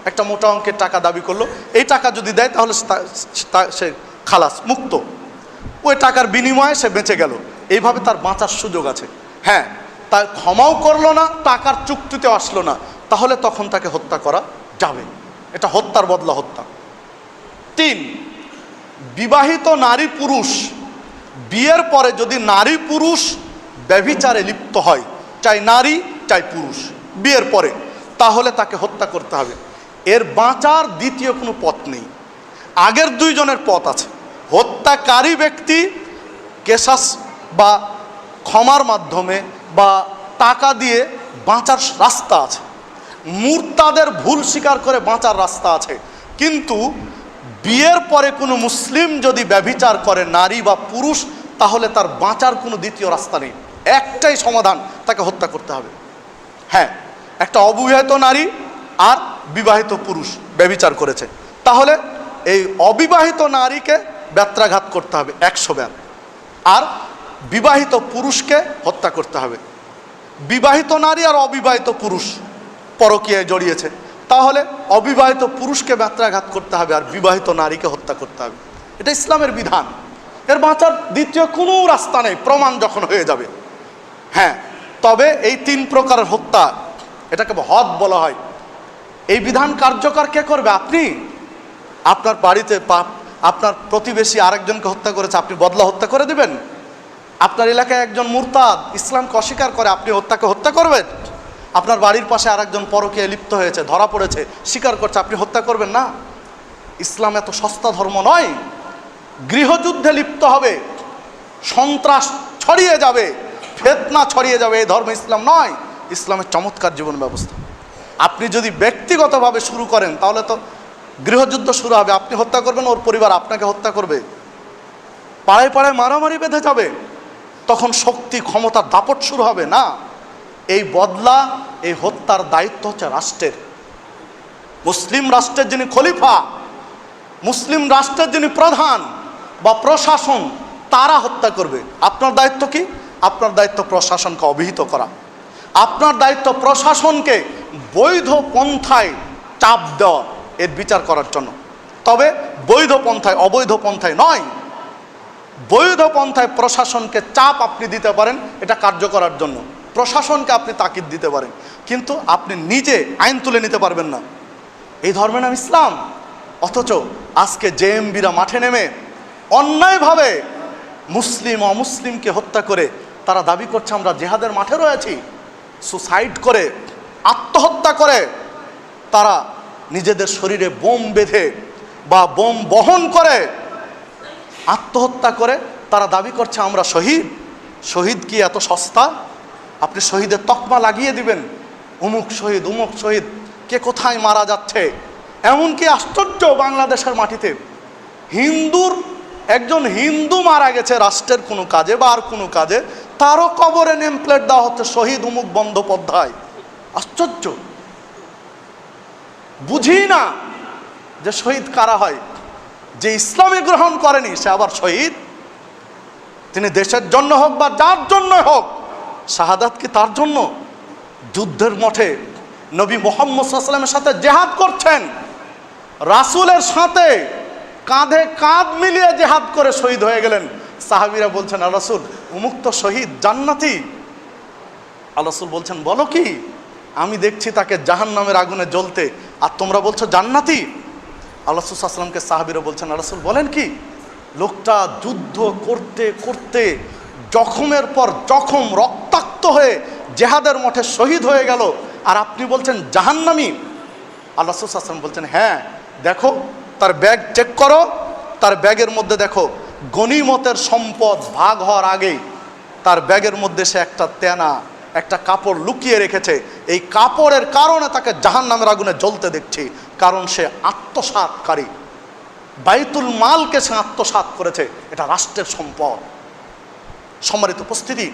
Speaker 1: একটা মোটা অঙ্কের টাকা দাবি করলো, এই টাকা যদি দেয় তাহলে সে খালাস, মুক্ত, ওই টাকার বিনিময়ে সে বেঁচে গেল, এইভাবে তার বাঁচার সুযোগ আছে। হ্যাঁ, তার ক্ষমাও করলো না, টাকার চুক্তিতে আসলো না, তাহলে তখন তাকে হত্যা করা যাবে। এটা হত্যার বদলা হত্যা। 3, বিবাহিত নারী পুরুষ, বিয়ের পরে যদি নারী পুরুষ ব্যভিচারে লিপ্ত হয়, চাই নারী চাই পুরুষ, বিয়ের পরে, তাহলে তাকে হত্যা করতে হবে। এর বাঁচার দ্বিতীয় কোনো পথ নেই, আগের 2 জনের পথ আছে। হত্যাকারী ব্যক্তি কেসাস বা ক্ষমার মাধ্যমে বা টাকা দিয়ে বাঁচার রাস্তা আছে, মুরতাদের ভুল স্বীকার করে বাঁচার রাস্তা আছে। কিন্তু বিয়ের পরে কোনো মুসলিম যদি ব্যভিচার করে, নারী বা পুরুষ, তাহলে তার বাঁচার কোনো দ্বিতীয় রাস্তা নেই, একটাই সমাধান, তাকে হত্যা করতে হবে। হ্যাঁ, একটা অবিবাহিত নারী আর বিবাহিত পুরুষ ব্যভিচার করেছে, তাহলে এই অবিবাহিত নারীকে ব্যত্রাঘাত করতে হবে 100 বার, আর বিবাহিত পুরুষকে হত্যা করতে হবে। বিবাহিত নারী আর অবিবাহিত পুরুষ পরকীয়ায় জড়িয়েছে, তাহলে অবিবাহিত পুরুষকে ব্যত্রাঘাত করতে হবে আর বিবাহিত নারীকে হত্যা করতে হবে। এটা ইসলামের বিধান, এর বাঁচার দ্বিতীয় কোনো রাস্তা নেই, প্রমাণ যখন হয়ে যাবে। হ্যাঁ, তবে এই 3 প্রকারের হত্যা, এটাকে হদ বলা হয়। এই বিধান কার্যকর কে করবে? আপনি। আপনার বাড়িতে আপনার প্রতিবেশী আরেকজনকে হত্যা করেছে, আপনি বদলা হত্যা করে দিবেন? আপনার এলাকায় একজন মুরতাদ ইসলামকে অস্বীকার করে, আপনি তাকে হত্যা করবেন? আপনার বাড়ির পাশে আরেকজন পরকীয়ায় লিপ্ত হয়েছে, ধরা পড়েছে, স্বীকার করছে, আপনি হত্যা করবেন না? ইসলাম এত সস্তা ধর্ম নয়। গৃহযুদ্ধে লিপ্ত হবে, সন্ত্রাস ছড়িয়ে যাবে, ফিতনা ছড়িয়ে যাবে, এই ধর্ম ইসলাম নয়। ইসলামের চমৎকার জীবন ব্যবস্থা। আপনি যদি ব্যক্তিগতভাবে শুরু করেন তাহলে তো গৃহযুদ্ধ শুরু হবে, আপনি হত্যা করবেন, ওর পরিবার আপনাকে হত্যা করবে, পাড়ায় পাড়ায় মারামারি বেঁধে যাবে, তখন শক্তি ক্ষমতার দাপট শুরু হবে না। এই বদলা, এই হত্যার দায়িত্ব হচ্ছে রাষ্ট্রের। মুসলিম রাষ্ট্রের যিনি খলিফা, মুসলিম রাষ্ট্রের যিনি প্রধান বা প্রশাসন, তারা হত্যা করবে। আপনার দায়িত্ব কি? আপনার দায়িত্ব প্রশাসনকে অবহিত করা, আপনার দায়িত্ব প্রশাসনকে বৈধ পন্থায় চাপ দেওয়া, এর বিচার করার জন্য। তবে বৈধ পন্থায়, অবৈধ পন্থায় নয়। বৈধ পন্থায় প্রশাসনকে চাপ আপনি দিতে পারেন এটা কার্য করার জন্য, প্রশাসনকে আপনি তাকিদ দিতে পারেন, কিন্তু আপনি নিজে আইন তুলে নিতে পারবেন না। এই ধর্মের নাম ইসলাম। অথচ আজকে জেএমবিরা মাঠে নেমে অন্যায়ভাবে মুসলিম অমুসলিমকে হত্যা করে তারা দাবি করছে আমরা জিহাদের মাঠে রয়েছি। সুসাইড করে, আত্মহত্যা করে, তারা নিজেদের শরীরে বোম বেঁধে বা বোম বহন করে আত্মহত্যা করে তারা দাবি করছে আমরা শহীদ। শহীদ কি এত সস্তা? আপনি শহীদের তকমা লাগিয়ে দিবেন, উমুক শহীদ উমুক শহীদ, কে কোথায় মারা যাচ্ছে। এমনকি আশ্চর্য, বাংলাদেশের মাটিতে হিন্দুর একজন হিন্দু মারা গেছে রাষ্ট্রের কোনো কাজে বা আর কোনো কাজে, তারও কবরে নেম প্লেট দেওয়া হচ্ছে শহীদ অমুক বন্দ্যোপাধ্যায়। আশ্চর্য, বুঝি না যে শহীদ কারা হয়। যে ইসলামে গ্রহণ করেনি সে আবার শহীদ। তিনি দেশের জন্য হোক বা যার জন্য হোক, শাহাদাত কি তার জন্য? যুদ্ধের মঠে নবী মুহাম্মদ সাল্লাল্লাহু আলাইহি ওয়াসাল্লামের সাথে জেহাদ করছেন, রাসূলের সাথে কাঁধে কাঁধ মিলিয়ে জেহাদ করে শহীদ হয়ে গেলেন। সাহাবীরা বলছেন, আল্লাহ রাসূল অমুক তো শহীদ, জান্নাতি। আল্লাহ রাসূল বলছেন, বলো কি? আমি দেখছি তাকে জাহান্নামের আগুনে জ্বলতে, আর তোমরা বলছো জান্নাতি। আল্লাহ রাসূল সাল্লাল্লাহু আলাইহি ওয়াসাল্লামকে সাহাবীরা বলছেন, আল্লাহ রাসূল বলেন কি? লোকটা যুদ্ধ করতে করতে জখমের পর জখম, রক্তাক্ত হয়ে জেহাদের মঠে শহীদ হয়ে গেল, আর আপনি বলছেন জাহান্নামী। আল্লাহ রাসূল সাল্লাল্লাহু আলাইহি ওয়াসাল্লাম বলছেন, হ্যাঁ দেখো তার ব্যাগ চেক করো, তার ব্যাগের মধ্যে দেখো গনিমতের সম্পদ ভাগ হওয়ার আগেই তার ব্যাগের মধ্যে সে একটা তেনা, একটা কাপড় লুকিয়ে রেখেছে। এই কাপড়ের কারণে তাকে জাহান্নামের আগুনে জ্বলতে দেখছি, কারণ সে আত্মসাৎকারী। বাইতুল মালকে সে আত্মসাৎ করেছে, এটা রাষ্ট্রের সম্পদ। সম্মানিত উপস্থিতি,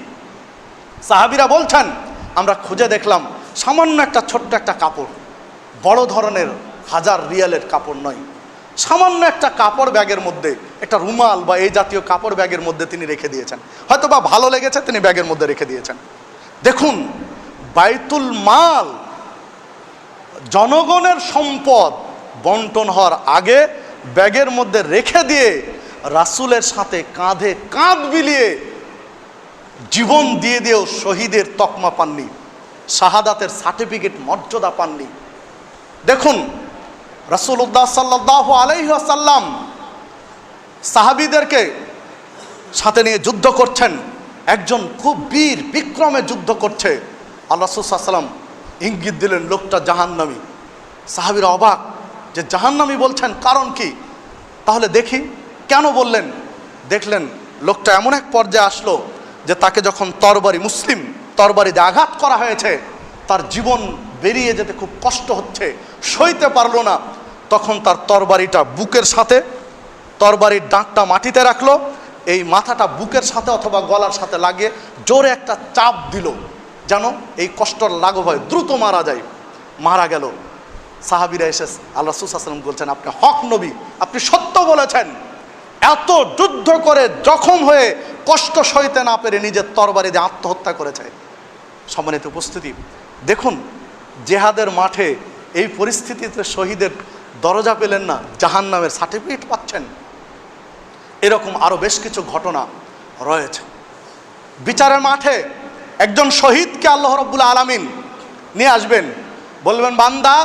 Speaker 1: সাহাবীরা বলছেন, আমরা খুঁজে দেখলাম সামান্য একটা ছোট্ট একটা কাপড়, বড় ধরনের 1000 রিয়ালের কাপড় নয়, সামান্য একটা কাপড় ব্যাগের মধ্যে, একটা রুমাল বা এই জাতীয় কাপড় ব্যাগের মধ্যে তিনি রেখে দিয়েছেন। হয়তো বা ভালো লেগেছে, তিনি ব্যাগের মধ্যে রেখে দিয়েছেন। দেখুন, বাইতুল মাল জনগণের সম্পদ বন্টন হওয়ার আগে ব্যাগের মধ্যে রেখে দিয়ে রাসূলের সাথে কাঁধে কাঁধ মিলিয়ে জীবন দিয়ে দিয়েও শহীদের তকমা পাননি, শাহাদাতের সার্টিফিকেট মর্যাদা পাননি। দেখুন, রাসূলুল্লাহ সাল্লাল্লাহু আলাইহি ওয়াসাল্লাম সাহাবীদেরকে সাথে নিয়ে যুদ্ধ করছেন, একজন খুব বীর বিক্রমে যুদ্ধ করছে। আল্লাহ রাসূল সাল্লাল্লাহু আলাইহি ওয়াসাল্লাম ইঙ্গিত দিলেন লোকটা জাহান্নামী। সাহাবীরা অবাক যে জাহান্নামী বলছেন, কারণ কি? তাহলে দেখি কেন বললেন। দেখলেন লোকটা এমন এক পর্যায়ে আসলো যে তাকে যখন মুসলিম তরবারি দিয়ে আঘাত করা হয়েছে, তার জীবন বেরিয়ে যেতে খুব কষ্ট হচ্ছে, সইতে পারলো না। তখন তার তরবারিটা বুকের সাথে, তরবারির ডাঁটটা মাটিতে রাখলো, এই মাথাটা বুকের সাথে অথবা গলার সাথে লাগিয়ে জোরে একটা চাপ দিল, যেন এই কষ্টর লাঘব হয়, দ্রুত মারা যায়। মারা গেল। সাহাবীরা এসে আল্লাহ রাসূল সাল্লাল্লাহু আলাইহি ওয়াসাল্লাম বলছেন, আপনি হক নবী, আপনি সত্য বলেছেন। এত যুদ্ধ করে জখম হয়ে কষ্ট সইতে না পেরে নিজের তরবারি দিয়ে আত্মহত্যা করেছে। সম্মানিত উপস্থিতি, দেখুন জেহাদের মাঠে এই পরিস্থিতিতে শহীদের দরজা পেলেন না, জাহান্নামের সার্টিফিকেট পাচ্ছেন। এরকম আরও বেশ কিছু ঘটনা রয়েছে। বিচারের মাঠে একজন শহীদকে আল্লাহ রাব্বুল আলামিন নিয়ে আসবেন, বলবেন, বান্দা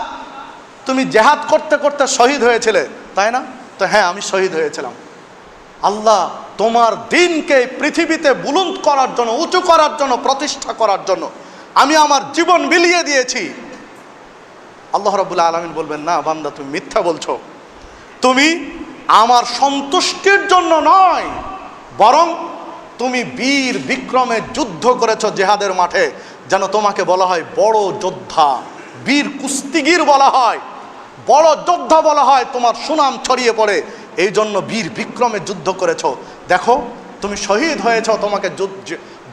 Speaker 1: তুমি জেহাদ করতে করতে শহীদ হয়েছিলে, তাই না? তো হ্যাঁ, আমি শহীদ হয়েছিলাম। আল্লাহ তোমার দিনকে পৃথিবীতে বুলন্দ করার জন্য, উঁচু করার জন্য, প্রতিষ্ঠা করার জন্য আমি আমার জীবন বিলিয়ে দিয়েছি। আল্লাহ রাব্বুল আলামিন বলবেন, না বান্দা, তুমি মিথ্যা বলছো, তুমি আমার সন্তুষ্টির জন্য নয়, বরং তুমি বীর বিক্রমে যুদ্ধ করেছো জেহাদের মাঠে, যেন তোমাকে বলা হয় বড় যোদ্ধা, বীর কুস্তিগীর বলা হয়, বড় যোদ্ধা বলা হয়, তোমার সুনাম ছড়িয়ে পড়ে, এই জন্য বীর বিক্রমে যুদ্ধ করেছো। দেখো তুমি শহীদ হয়েছ, তোমাকে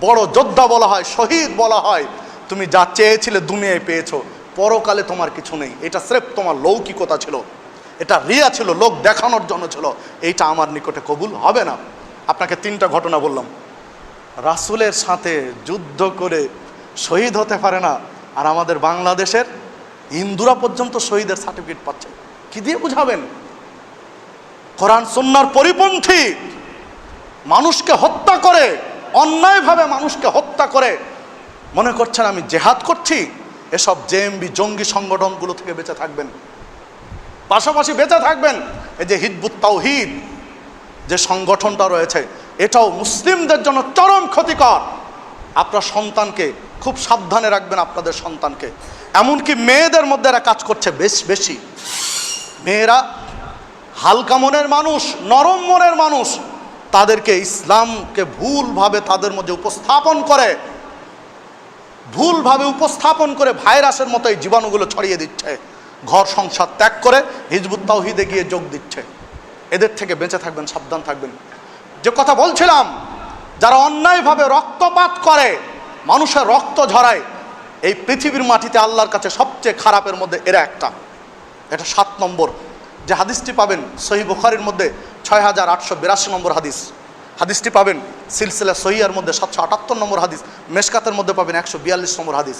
Speaker 1: বড় যোদ্ধা বলা হয়, শহীদ বলা হয়। তুমি যা চেয়েছিলে দুনিয়ায় পেয়েছো, পরকালে তোমার কিছু নেই। এটা স্রেফ তোমার লৌকিকতা ছিল, এটা রিয়া ছিল, লোক দেখানোর জন্য ছিল, এইটা আমার নিকটে কবুল হবে না। আপনাকে 3টা ঘটনা বললাম। রাসূলের সাথে যুদ্ধ করে শহীদ হতে পারে না, আর আমাদের বাংলাদেশের হিন্দুরা পর্যন্ত শহীদের সার্টিফিকেট পাচ্ছে। কি দিয়ে বুঝাবেন? কোরআন সুন্নাহর পরিপন্থী মানুষকে হত্যা করে, অন্যায়ভাবে মানুষকে হত্যা করে মনে করছেন আমি জেহাদ করছি। এসব জেএমবি জঙ্গি সংগঠনগুলো থেকে বেঁচে থাকবেন। পাশাপাশি বেঁচে থাকবেন এই যে হিজবুত তাওহীদ যে সংগঠনটা রয়েছে, এটাও মুসলিমদের জন্য চরম ক্ষতিকর। আপনার সন্তানকে খুব সাবধানে রাখবেন, আপনাদের সন্তানকে। এমনকি মেয়েদের মধ্যে এরা কাজ করছে বেশি। মেয়েরা হালকা মনের মানুষ, নরম মনের মানুষ, তাদেরকে ইসলামকে ভুলভাবে তাদের মধ্যে উপস্থাপন করে ভাইরাসের মতো এই জীবাণুগুলো ছড়িয়ে দিচ্ছে। ঘর সংসার ত্যাগ করে হিজবুত তাওহীদে গিয়ে যোগ দিচ্ছে। এদের থেকে বেঁচে থাকবেন, সাবধান থাকবেন। যে কথা বলছিলাম, যারা অন্যায়ভাবে রক্তপাত করে, মানুষের রক্ত ঝরায়, এই পৃথিবীর মাটিতে আল্লাহর কাছে সবচেয়ে খারাপের মধ্যে এরা একটা। এটা 7 নম্বর যে হাদিসটি পাবেন সহিহ বুখারীর মধ্যে 6882 নম্বর হাদিস। হাদিসটি পাবেন সিলসিলা সহিহার মধ্যে 778 নম্বর হাদিস, মেশকাতের মধ্যে পাবেন 142 নম্বর হাদিস।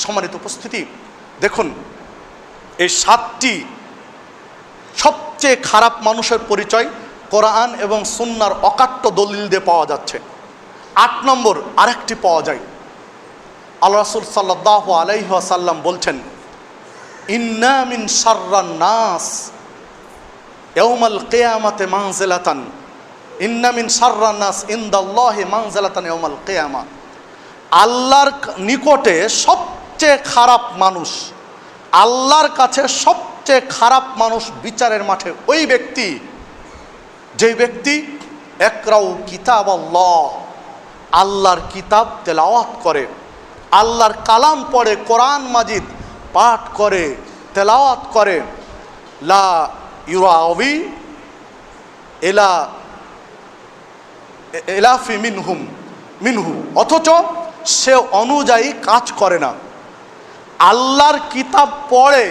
Speaker 1: সম্মানিত উপস্থিতি, দেখুন এই 7টি সবচেয়ে খারাপ মানুষের পরিচয় কোরআন এবং সুন্নাহর অকাট্য দলিল দিয়ে পাওয়া যাচ্ছে। 8 নম্বর আরেকটি পাওয়া যায়। আল্লাহ রাসূল সাল্লাল্লাহু আলাইহি ওয়াসাল্লাম বলছেন, ইন্না মিন শাররান নাস ইয়াউমাল কিয়ামাতি মানজিলাতান, ইন্না মিন শাররান নাস ইনদাল্লাহি মানজিলাতান ইয়াউমাল কিয়ামা। আল্লাহর নিকটে সবচেয়ে খারাপ মানুষ, আল্লাহর কাছে সবচেয়ে খারাপ মানুষ বিচারের মাঠে ওই ব্যক্তি, যেই ব্যক্তি ইকরাউ কিতাবাল্লাহ, আল্লাহর কিতাব তেলাওয়াত করে, আল্লাহর কালাম পড়ে, কোরআন মাজিদ পাঠ করে, তেলাওয়াত করে, লা ইউরাউই এলা এলাফি মিনহু, অথচ সে অনুযায়ী কাজ করে না। আল্লাহর কিতাব পড়ে,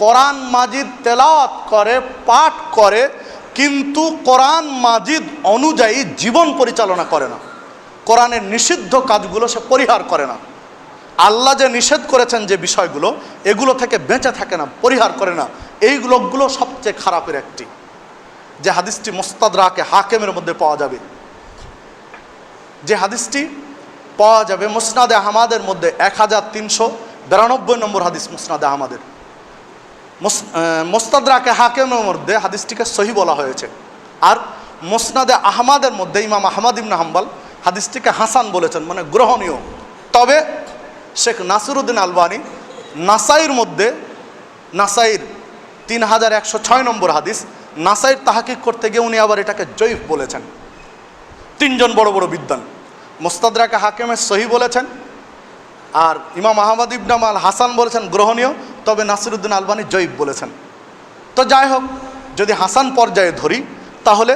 Speaker 1: কোরআন মাজিদ তেলাওয়াত করে, পাঠ করে, কিন্তু কোরআন মাজিদ অনুযায়ী জীবন পরিচালনা করে না। কোরআনের নিষিদ্ধ কাজগুলো সে পরিহার করে না। আল্লাহ যে নিষেধ করেছেন যে বিষয়গুলো, এগুলো থেকে বেঁচে থাকে না, পরিহার করে না। এই লোকগুলো সবচেয়ে খারাপের একটি। যে হাদিসটি মুস্তাদরাকে হাকিমের মধ্যে পাওয়া যাবে, যে হাদিসটি পাওয়া যাবে মুসনাদে আহমদের মধ্যে 1392 নম্বর হাদিস। মুসনাদে আহমদের মুস্তাদরাকে হাকিমের মধ্যে হাদিসটিকে সহিহ বলা হয়েছে। আর মুসনাদে আহমদের মধ্যে ইমাম আহমদ ইবনে হাম্বল হাদিসটিকে হাসান বলেছেন, মানে গ্রহণীয়। তবে শেখ নাসিরউদ্দিন আলবানী নাসাইর মধ্যে, নাসাইর 3106 নম্বর হাদিস, নাসাইর তাহকিক করতে গিয়ে উনি আবার এটাকে জয়ীফ বলেছেন। 3 জন বড় বড় বিদ্বান মুস্তাদরাকে হাকিমের সহিহ বলেছেন, আর ইমাম আহমদ ইবনে হাম্বল হাসান বলেছেন গ্রহণীয়, তবে নাসিরউদ্দিন আলবানী জয়ীফ বলেছেন। তো যাই হোক, যদি হাসান পর্যায়ে ধরি তাহলে,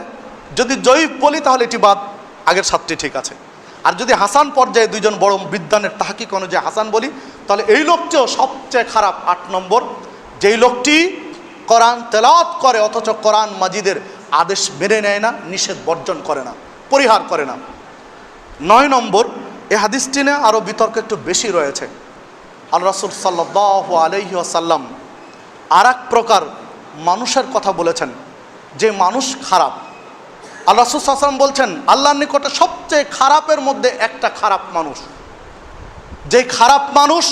Speaker 1: যদি জয়ীফ বলি তাহলে এটি বাদ, আগের 7টি ঠিক আছে। আর যদি হাসান পর্যায়ে 2 জন বড় বিদ্বানের তাহকিক অনুযায়ী হাসান বলি, তাহলে এই লোকটিও সবচেয়ে খারাপ। 8 নম্বর, যেই লোকটি কোরআন তেলাওয়াত করে অথচ কোরআন মাজিদের আদেশ মেনে নেয় না, নিষেধ বর্জন করে না, পরিহার করে না। 9 নম্বর, এই হাদিসটি নিয়ে আরও বিতর্ক একটু বেশি রয়েছে। আল্লাহ রাসূল সাল্লাল্লাহু আলাইহি ওয়াসাল্লাম আর এক প্রকার মানুষের কথা বলেছেন, যে মানুষ খারাপ। আল্লাহ রাসূল সাল্লাল্লাহু আলাইহি ওয়াসাল্লাম বলছেন, আল্লাহর নিকটে সবচেয়ে খারাপের মধ্যে একটা খারাপ মানুষ, যে খারাপ মানুষ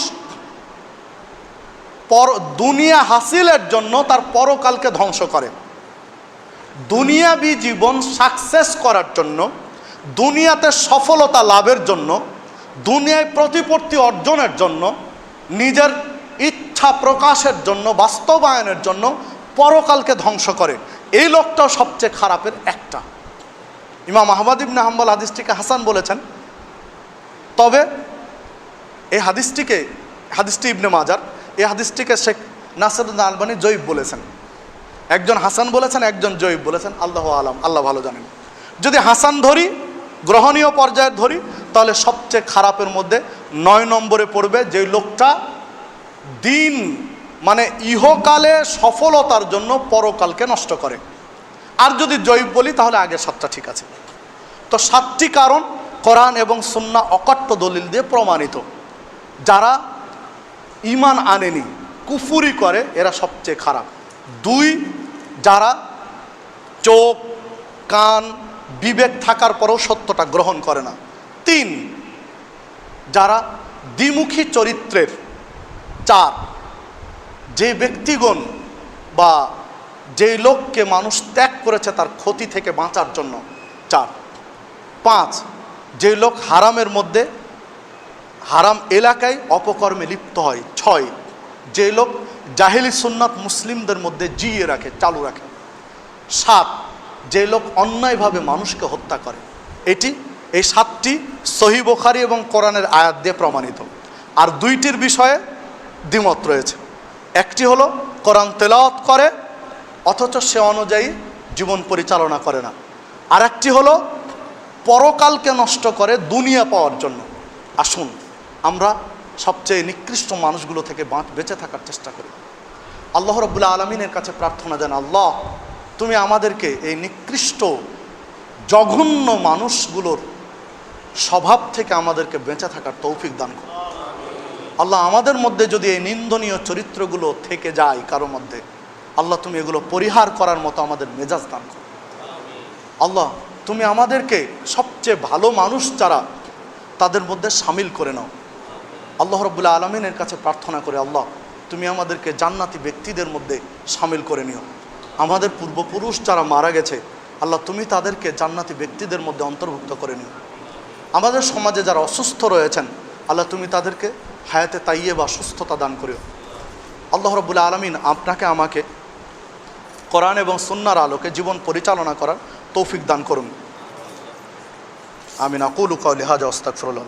Speaker 1: দুনিয়া হাসিলের জন্য তার পরকালকে ধ্বংস করে। দুনিয়াবি জীবন সাকসেস করার জন্য, দুনিয়াতে সফলতা লাভের জন্য, দুনিয়ায় প্রতিপত্তি অর্জনের জন্য, নিজের ইচ্ছা প্রকাশের জন্য, বাস্তবায়নের জন্য পরকালকে ধ্বংস করে। এই লোকটাও সবচেয়ে খারাপের একটা। ইমাম আহমদ ইবনে হাম্বল হাদিসটিকে হাসান বলেছেন। তবে এই হাদিসটি ইবনে মাজার, এই হাদিসটিকে শেখ নাসিরউদ্দিন আলবানী জয়ীফ বলেছেন। একজন হাসান বলেছেন, একজন জয়ীফ বলেছেন, আল্লাহু আলাম, আল্লাহ ভালো জানেন। যদি হাসান ধরি, গ্রহণীয় পর্যায়ে ধরি, তাহলে সবচেয়ে খারাপের মধ্যে 9 নম্বরে পড়বে, যে লোকটা দিন মানে ইহকালে সফলতার জন্য পরকালকে নষ্ট করে। আর যদি জয়ীফ বলি তাহলে আগের 7টা ঠিক আছে। তো 7টি কারণ কোরআন এবং সুন্নাহ অকাট্য দলিল দিয়ে প্রমাণিত। যারা ঈমান আনেনি, কুফরি করে, এরা সবচেয়ে খারাপ। 2, যারা চোখ, কান, বিবেক থাকার পরেও সত্যটা গ্রহণ করে না। 3, যারা দ্বিমুখী চরিত্রের। 4, যে ব্যক্তিগণ বা যেই লোককে মানুষ ত্যাগ করেছে তার ক্ষতি থেকে বাঁচার জন্য। 4, 5, যে লোক হারামের মধ্যে, হারাম এলাকায় অপকর্মে লিপ্ত হয়। 6, যে লোক জাহেলি সুন্নাত মুসলিমদের মধ্যে জিয়ে রাখে, চালু রাখে। 7, যে লোক অন্যায়ভাবে মানুষকে হত্যা করে। এই 7টি সহিহ বুখারী এবং কোরআনের আয়াত দিয়ে প্রমাণিত। আর 2টির বিষয়ে দ্বিমত রয়েছে। একটি হলো কোরআন তেলাওয়াত করে অথচ সে অনুযায়ী জীবন পরিচালনা করে না। আর একটি হলো পরকালকে নষ্ট করে দুনিয়া পাওয়ার জন্য। আসুন আমরা সবচেয়ে নিকৃষ্ট মানুষগুলো থেকে বেঁচে থাকার চেষ্টা করি। আল্লাহ রাব্বুল আলামিনের কাছে প্রার্থনা জানাই, আল্লাহ তুমি আমাদেরকে এই নিকৃষ্ট জঘন্য মানুষগুলোর স্বভাব থেকে আমাদেরকে বেঁচে থাকার তৌফিক দান করো। আল্লাহ আমাদের মধ্যে যদি এই নিন্দনীয় চরিত্রগুলো থেকে যায় কারো মধ্যে, আল্লাহ তুমি এগুলো পরিহার করার মতো আমাদের মেজাজ দান করো। আল্লাহ তুমি আমাদেরকে সবচেয়ে ভালো মানুষ যারা তাদের মধ্যে শামিল করে নাও। আল্লাহ রাব্বুল আলামিনের কাছে প্রার্থনা করে, আল্লাহ তুমি আমাদেরকে জান্নাতি ব্যক্তিদের মধ্যে শামিল করে নিও। আমাদের পূর্বপুরুষ যারা মারা গেছে, আল্লাহ তুমি তাদেরকে জান্নাতি ব্যক্তিদের মধ্যে অন্তর্ভুক্ত করে নিও। আমাদের সমাজে যারা অসুস্থ রয়েছেন, আল্লাহ তুমি তাদেরকে হায়াতে তাইয়্যিবা সুস্থতা দান করিও। আল্লাহ রাব্বুল আলামিন আপনাকে আমাকে কোরআন এবং সুন্নাহর আলোকে জীবন পরিচালনা করার তৌফিক দান করুন। আমিন। আকুলু কাওলি হাযা ওয়াস্তাগফিরুল্লাহ।